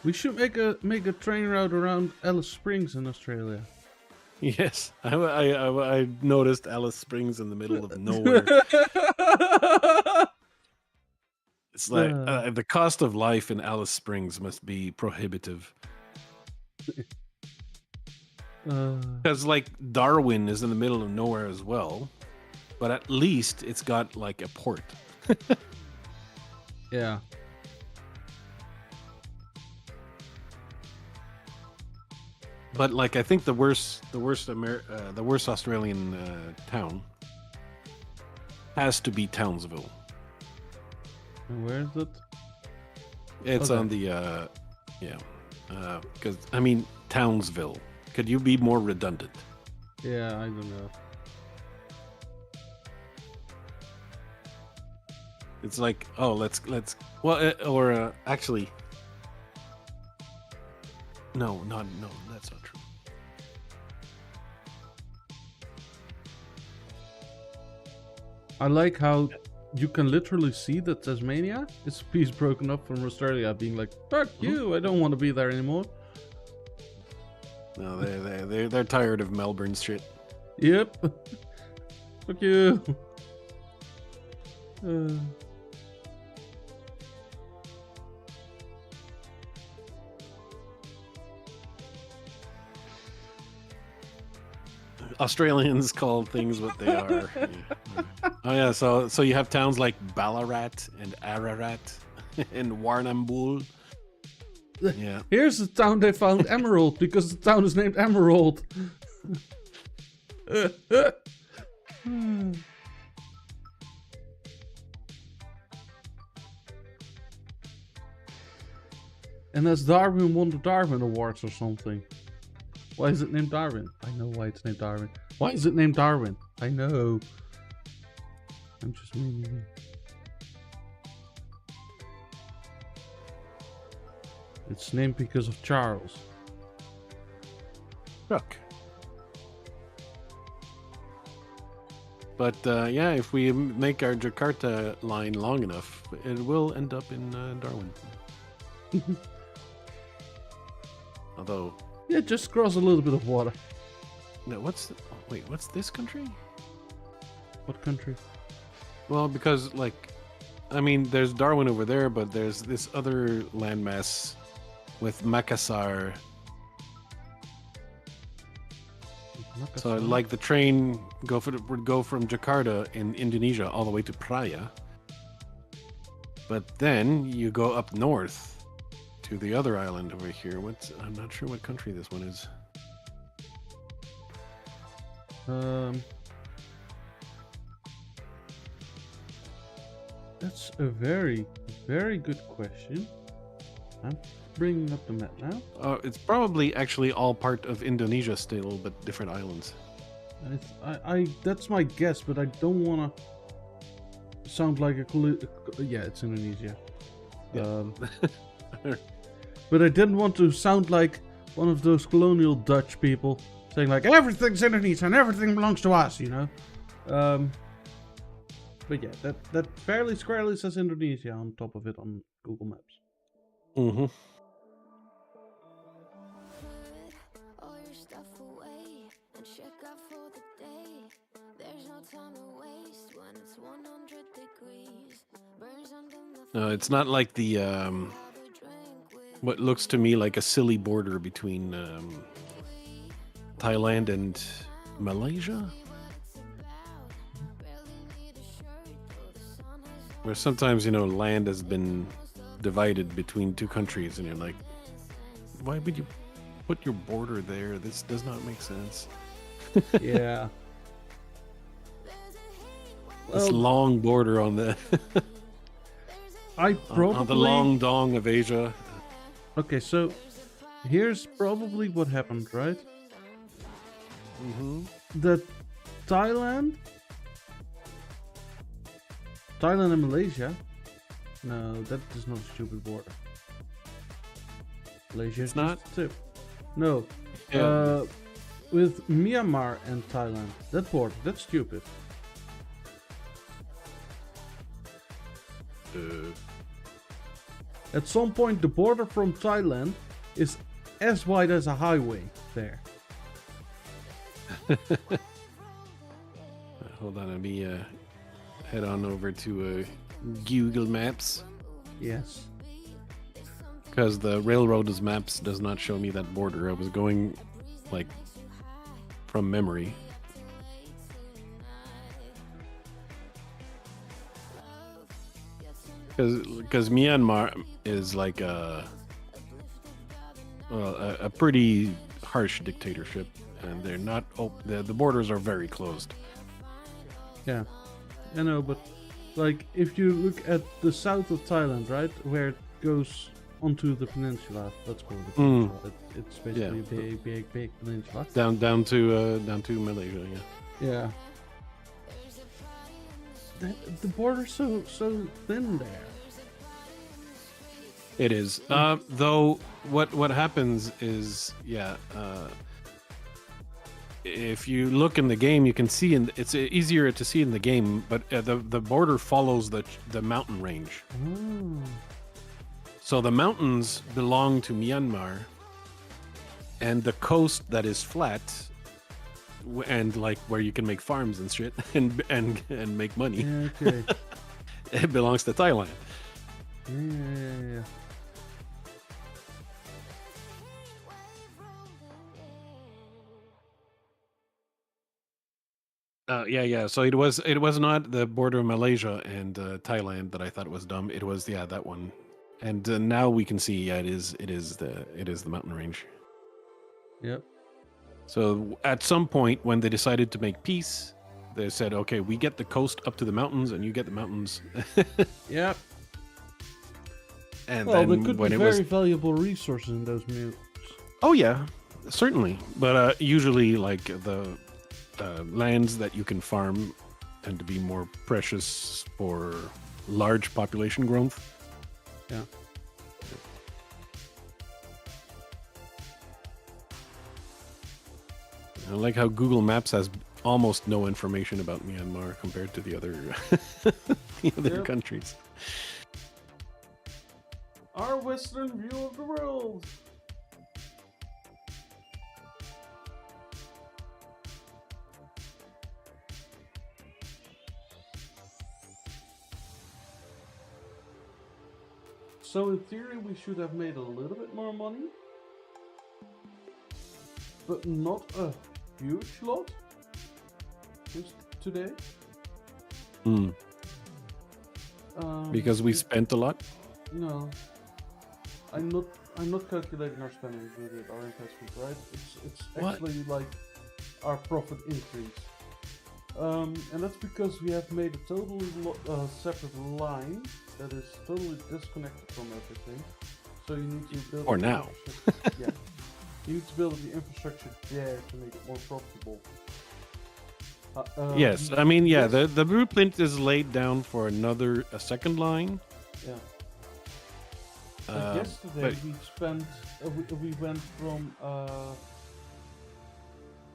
We should make a train route around Alice Springs in Australia. Yes, I noticed Alice Springs in the middle of nowhere. It's like the cost of life in Alice Springs must be prohibitive. Because like Darwin is in the middle of nowhere as well, but at least it's got like a port. Yeah. But like I think the worst Australian town has to be Townsville. And where is it? It's Okay. on the because I mean Townsville. Could you be more redundant? Yeah, I don't know. It's like, oh, let's actually, no, that's not true. I like how you can literally see that Tasmania is a piece broken up from Australia, being like, "Fuck you! I don't want to be there anymore." No, they're tired of Melbourne's shit. Yep. Fuck you. Australians call things what they are. Yeah. Oh yeah, so you have towns like Ballarat and Ararat and Warrnambool. Yeah. Here's the town they found Emerald because the town is named Emerald. And that's Darwin won the Darwin Awards or something. Why is it named Darwin? I know why it's named Darwin. Why is it named Darwin? I know. I'm just meaning. It's named because of Charles. Truck. But yeah, if we make our Jakarta line long enough, it will end up in Darwin. Although, Yeah, just cross a little bit of water. no, what's this country? What country? Well, because like, I mean, there's Darwin over there, but there's this other landmass with Makassar. So Makassar. like the train would go from Jakarta in Indonesia all the way to Praia. But then you go up north to the other island over here. I'm not sure what country this one is. That's a very, very good question. I'm bringing up the map now. It's probably actually all part of Indonesia still, but different islands. That's my guess, but I don't want to sound like yeah, it's Indonesia. Yeah. But I didn't want to sound like one of those colonial Dutch people saying like everything's Indonesia and everything belongs to us, you know. But yeah, that fairly squarely says Indonesia on top of it on Google Maps. Mm-hmm. All your stuff away and check out for the day. There's no time to waste when it's 100 degrees. Burns under the No, it's not like the what looks to me like a silly border between Thailand and Malaysia. Where sometimes, land has been divided between two countries, and you're like, why would you put your border there? This does not make sense. Yeah. This long border on the I probably on the long dong of Asia. Okay, so here's probably what happened, right? Mm-hmm. That Thailand and Malaysia. No, that is not a stupid border. Malaysia It's is not? just a tip. No. Yeah. With Myanmar and Thailand, that border, that's stupid. At some point, the border from Thailand is as wide as a highway there. Hold on, let me head on over to Google Maps, Yes. because the railroad's maps does not show me that border. I was going like from memory. Because Myanmar is like a pretty harsh dictatorship, and they're not the borders are very closed. Yeah, I know, but like if you look at the south of Thailand, right, where it goes onto the peninsula, let's call it the peninsula. It's basically a big peninsula. Down to Malaysia. Yeah. Yeah. The border's so thin there. It is. Though what happens is, if you look in the game, you can see it's easier to see in the game, but the border follows the mountain range. Oh. So the mountains belong to Myanmar, and the coast that is flat and like where you can make farms and shit and make money, Yeah, okay. it belongs to Thailand. Yeah. Yeah. So it was not the border of Malaysia and Thailand that I thought was dumb. It was that one, and now we can see it is the mountain range. Yep. So at some point when they decided to make peace, they said, okay, we get the coast up to the mountains, and you get the mountains. Yep. And Well, then there could when be it very was, valuable resources in those mutes. oh yeah, certainly, but usually like the lands that you can farm tend to be more precious for large population growth. Yeah. I like how Google Maps has almost no information about Myanmar compared to the other Yep. countries. Our Western view of the world. So in theory, we should have made a little bit more money, but not a huge lot just today. Hmm. Because we it- spent a lot. No, I'm not calculating our spending with it, our investment, right? It's What? actually like our profit increase. And that's because we have made a totally separate line that is totally disconnected from everything. So you need to build. For the now. infrastructure- yeah, you need to build the infrastructure there to make it more profitable. Yes, I mean, yeah, yes, the blueprint is laid down for a second line. yeah. Uh, Yesterday but we spent we went from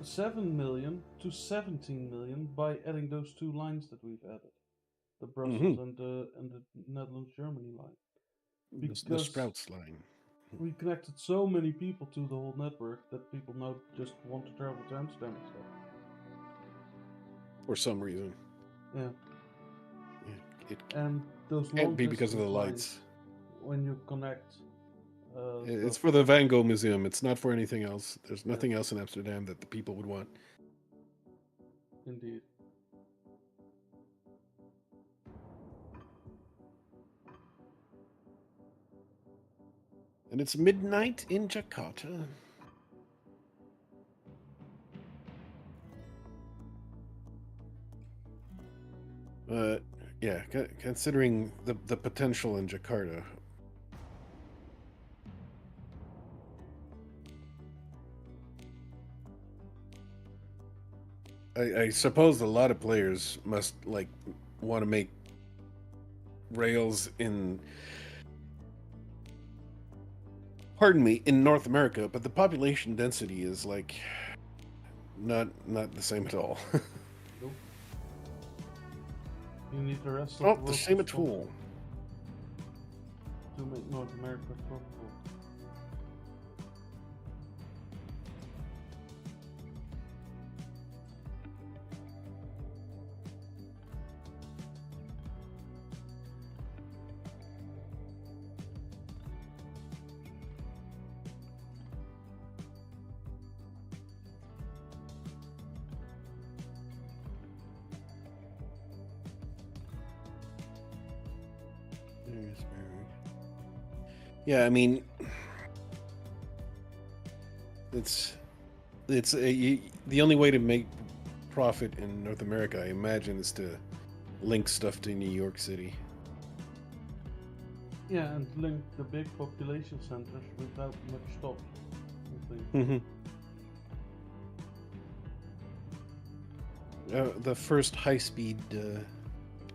7 million to 17 million by adding those two lines that we've added, the Brussels and the Netherlands Germany line. the Because Sprouts line. we connected so many people to the whole network that people now just want to travel to Amsterdam and stuff. For some reason. Yeah, It and those long can't be because of the distance lines, lights. when you connect. It's stuff- for the Van Gogh Museum. It's not for anything else. There's nothing else in Amsterdam that the people would want. Indeed. And it's midnight in Jakarta. Yeah, considering the potential in Jakarta. I suppose a lot of players must like want to make rails in, pardon me, in North America, but the population density is like not the same at all. Nope. You need the rest of Oh, the the world same to at all. to make North America profitable. Yeah, I mean, it's the only way to make profit in North America, I imagine, is to link stuff to New York City. Yeah, and link the big population centers without much stops. I think. The first high-speed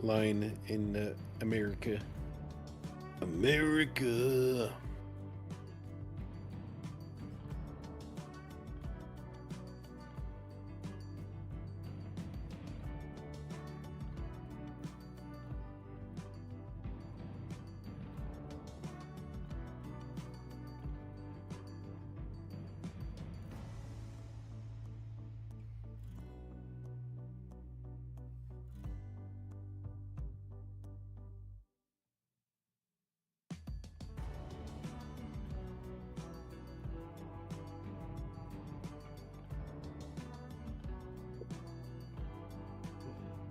line in America. America.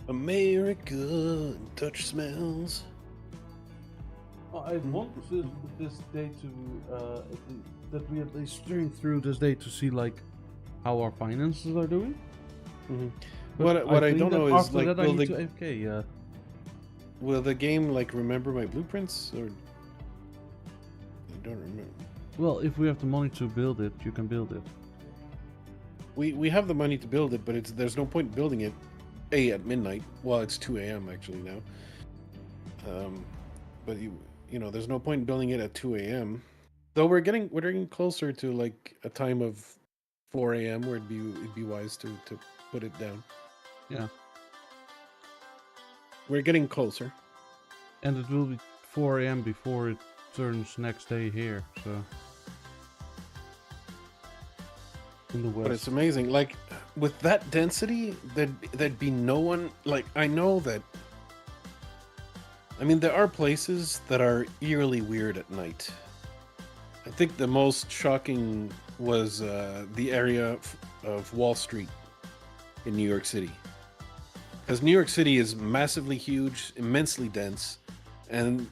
America, touch smells. Well, I want this day to that we at least during through this day to see like how our finances are doing. But What I think don't that know is after like that I will need the to AFK. Yeah. will the game like remember my blueprints or I don't remember. Well, if we have the money to build it, you can build it. We have the money to build it, but there's no point building it at midnight. Well, it's 2 a.m. actually now. But you know, there's no point in building it at 2 a.m. Though we're getting closer to like a time of 4 a.m. where it'd be wise to put it down. Yeah. We're getting closer. And it will be 4 a.m. before it turns next day here. So. In the west. But it's amazing. Like with that density, there'd be no one. Like I know that. I mean, there are places that are eerily weird at night. I think the most shocking was the area of Wall Street in New York City. Because New York City is massively huge, immensely dense, and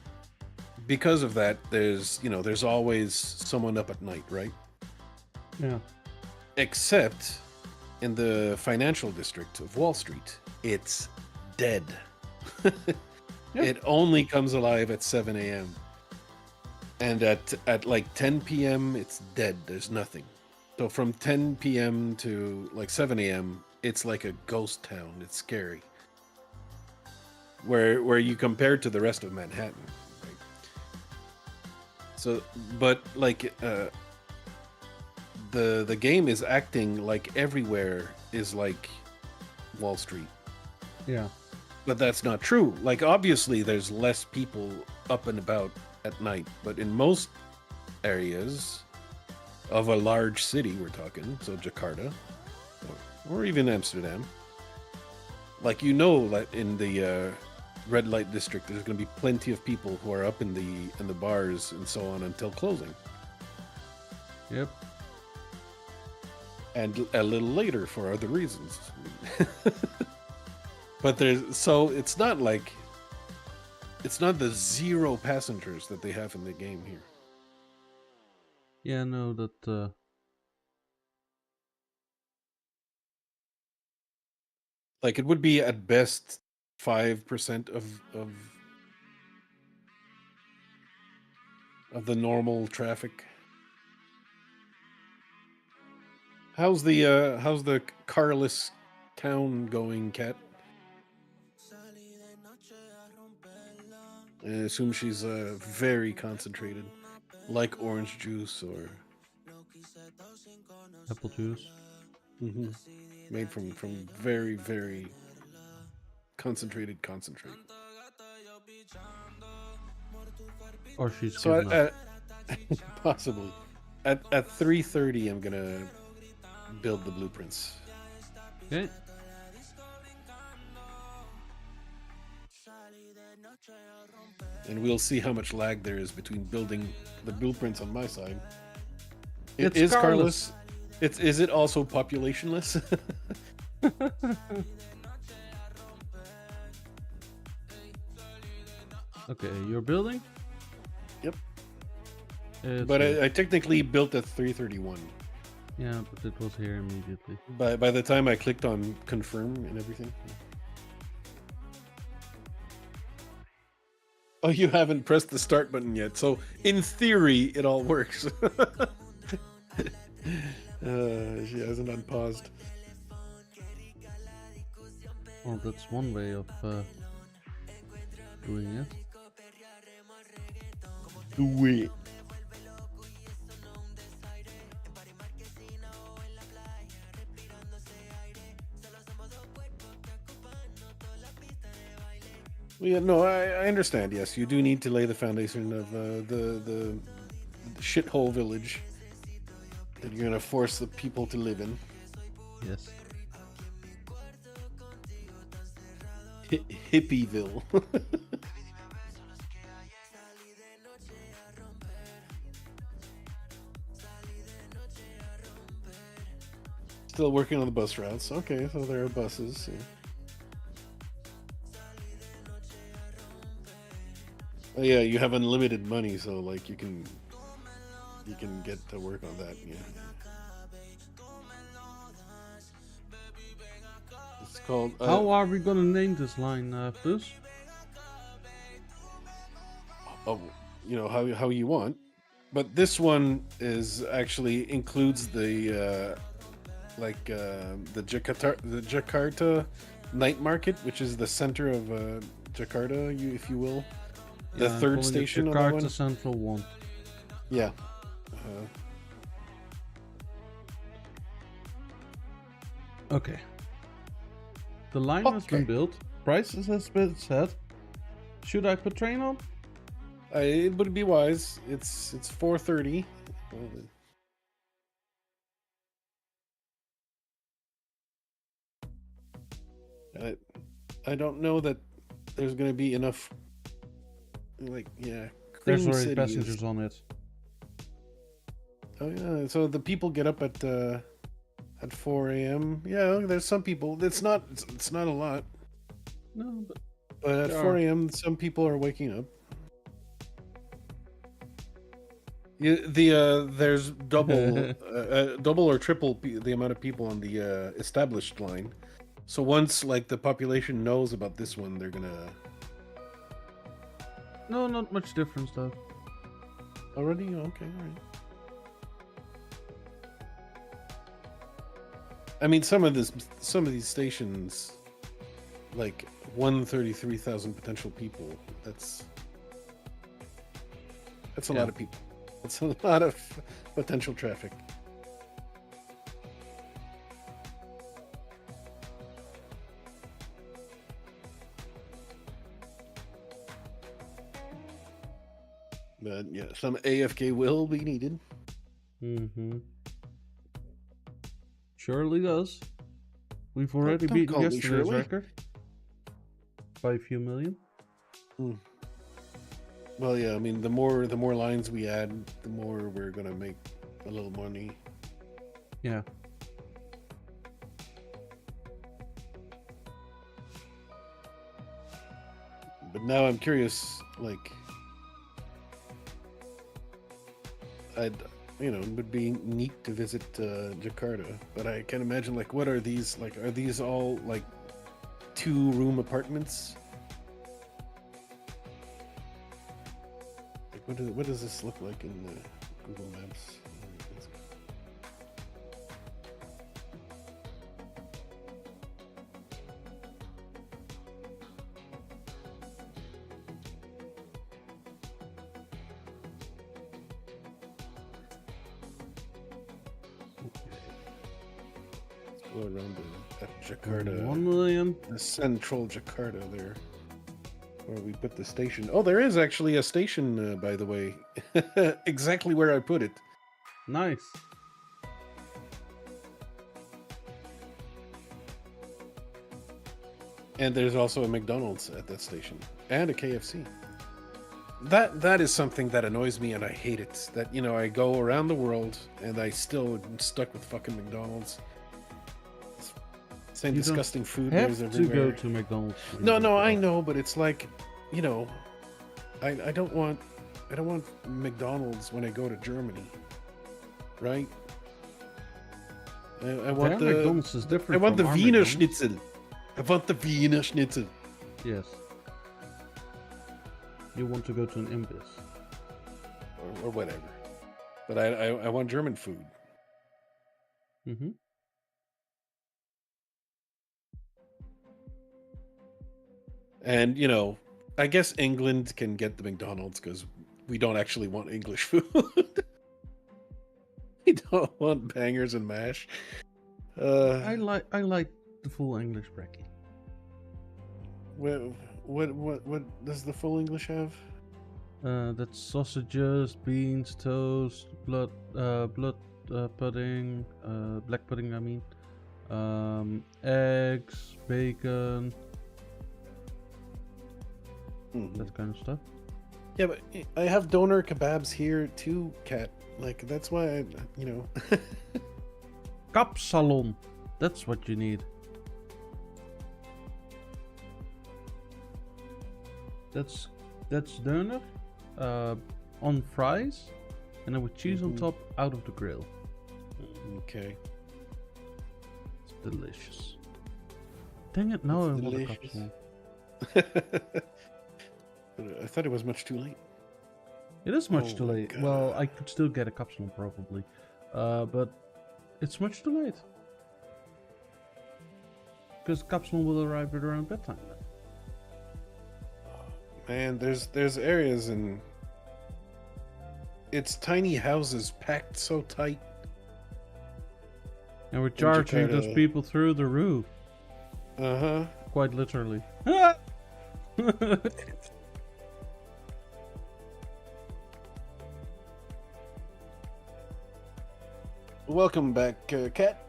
because of that, there's always someone up at night, right? Yeah. Except in the financial district of Wall Street, it's dead. It only comes alive at 7 a.m. And at like 10 p.m., it's dead. There's nothing. So from 10 p.m. to like 7 a.m., it's like a ghost town. It's scary. Where you compare to the rest of Manhattan. Right? So, but like the game is acting like everywhere is like Wall Street. Yeah. But that's not true. Like obviously there's less people up and about at night, but in most areas of a large city, we're talking, so Jakarta or even Amsterdam, like like in the red light district, there's going to be plenty of people who are up in the bars and so on until closing. Yep. And a little later for other reasons. But it's not the zero passengers that they have in the game here. Yeah, no, that Like it would be at best 5% of the normal traffic. How's the carless town going, Kat? I assume she's very concentrated, like orange juice or apple juice. Made from very, very concentrate. Or she's So given up. possibly at 3:30, I'm gonna build the blueprints. Okay. And we'll see how much lag there is between building the blueprints on my side. It's Is Carlos. Is it also populationless? Okay, you're building? Yep. It's But I technically built at 3:31. yeah, but it was here immediately. By the time I clicked on confirm and everything. Oh, you haven't pressed the start button yet. So in theory, it all works. She hasn't unpaused. Well, that's one way of doing it. Do it. Well, yeah, no, I understand. Yes, you do need to lay the foundation of the shithole village that you're gonna force the people to live in. Yes. Hippieville. Still working on the bus routes. Okay, so there are buses. Yeah. Oh yeah, you have unlimited money, so like you can get to work on that. Yeah. It's called. How are we gonna name this line, Flouze? Oh, how you want, but this one is actually includes the Jakarta night market, which is the center of Jakarta, if you will. The Yeah, I'm third calling it station on that Jakarta one. Central 1. Yeah. Okay. The line has been Okay. built. Prices has been set. Should I put train on? It would be wise. It's 4:30. I don't know that there's going to be enough. Like, yeah. There's Queen already City passengers on it. Oh yeah. So the people get up at 4 a.m. Yeah, there's some people. It's not a lot. No, But at there 4 are. a.m., some people are waking up. Yeah, there's double or triple the amount of people on the established line. So once like the population knows about this one, they're gonna No, not much difference though. already. Okay, all right. I mean, some of these stations, like 133,000 potential people. That's a Yeah. lot of people. That's a lot of potential traffic. But yeah, some AFK will be needed. Mm-hmm. Surely does. We've already don't beaten call me yesterday's Shirley. record by a few million. Well, yeah, I mean, the more lines we add, the more we're gonna make a little money. Yeah. But now I'm curious, like, it would be neat to visit Jakarta, but I can't imagine, like, what are these? Like, are these all like 2-room apartments? Like, what does this look like in Google Maps? Go around at Jakarta, 1 million. the central Jakarta there, where we put the station. Oh, there is actually a station, by the way, exactly where I put it. Nice. And there's also a McDonald's at that station and a KFC. That is something that annoys me, and I hate it. That I go around the world and I still am stuck with fucking McDonald's. Same You don't disgusting food Have there's to everywhere. go to McDonald's. when No, you no, go I out. know, but it's like, I don't want McDonald's when I go to Germany, right? I want Their the McDonald's is different. I want the from our Wiener McDonald's. Schnitzel. I want the Wiener Schnitzel. Yes. You want to go to an Imbiss. Or whatever. But I want German food. Mm-hmm. And I guess England can get the McDonald's because we don't actually want English food. We don't want bangers and mash. I like the full English brekkie. What does the full English have? That's sausages, beans, toast, blood pudding, black pudding. I mean, eggs, bacon, that kind of stuff. Yeah, but I have doner kebabs here too, Kat. Like that's why Kapsalon. That's what you need. That's doner, on fries, and then with cheese on top, out of the grill. Okay. It's delicious. Dang it! Now I It's want a delicious. kapsalon. I thought it was much too late. It is much Oh too my late. Well, God. I could still get a kapsalon probably, but it's much too late. Because kapsalon will arrive at around bedtime. Man, there's areas and it's tiny houses packed so tight. And we're charging those Jakarta. people through the roof. Uh-huh. Quite literally. Welcome back, Kat.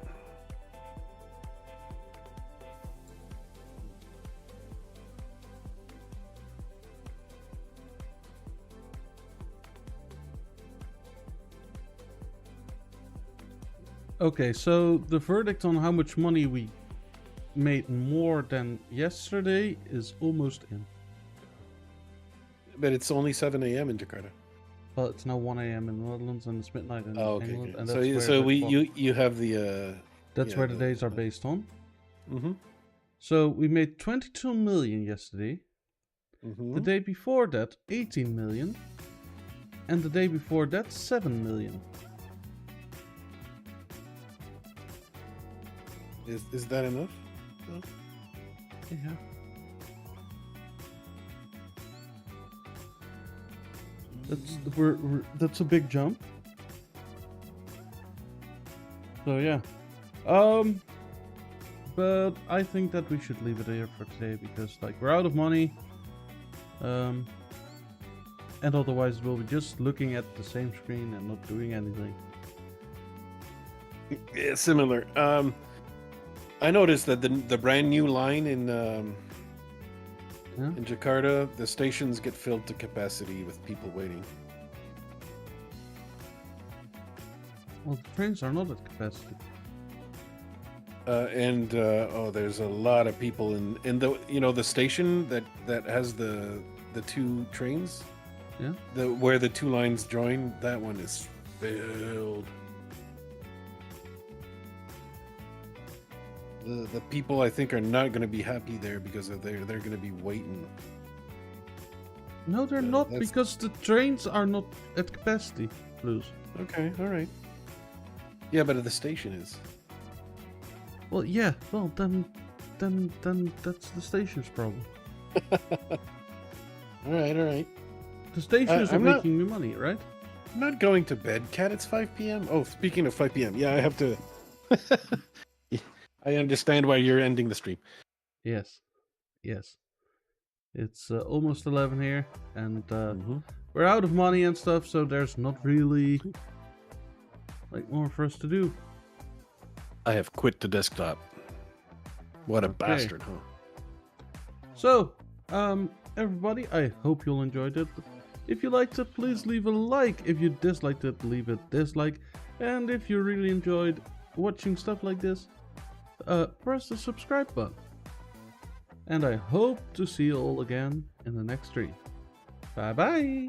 Okay, so the verdict on how much money we made more than yesterday is almost in. But it's only 7 a.m. in Jakarta. Well, it's now 1 a.m. in the Netherlands and it's midnight in Oh, okay. England, Okay. and So that's you- where so the we clock- you have the that's yeah, where the days are based on. Mm-hmm. So we made 22 million yesterday. Mm-hmm. The day before that, 18 million, and the day before that, 7 million. Is that enough? No? Yeah. That's a big jump. So yeah. But I think that we should leave it here for today because like we're out of money. And otherwise we'll be just looking at the same screen and not doing anything. Yeah, similar. I noticed that the brand new line in Jakarta, the stations get filled to capacity with people waiting. Well, the trains are not at capacity. There's a lot of people in the the station that has the two trains. Yeah. Where the two lines join, that one is filled. The people I think are not going to be happy there because they're going to be waiting. No, they're not that's- because the trains are not at capacity, Flouze. Okay, all right. Yeah, but the station is. Well, yeah. Well, then that's the station's problem. All right. The station is I'm not not- making me money, right? I'm not going to bed, Cat. It's 5 p.m. Oh, speaking of 5 p.m., yeah, I have to. I understand why you're ending the stream. Yes. It's almost 11 here, and we're out of money and stuff, so there's not really like more for us to do. I have quit the desktop. What a Okay. bastard, huh? So, everybody, I hope you all enjoyed it. If you liked it, please leave a like. If you disliked it, leave a dislike. And if you really enjoyed watching stuff like this, press the subscribe button. And I hope to see you all again in the next stream. Bye bye!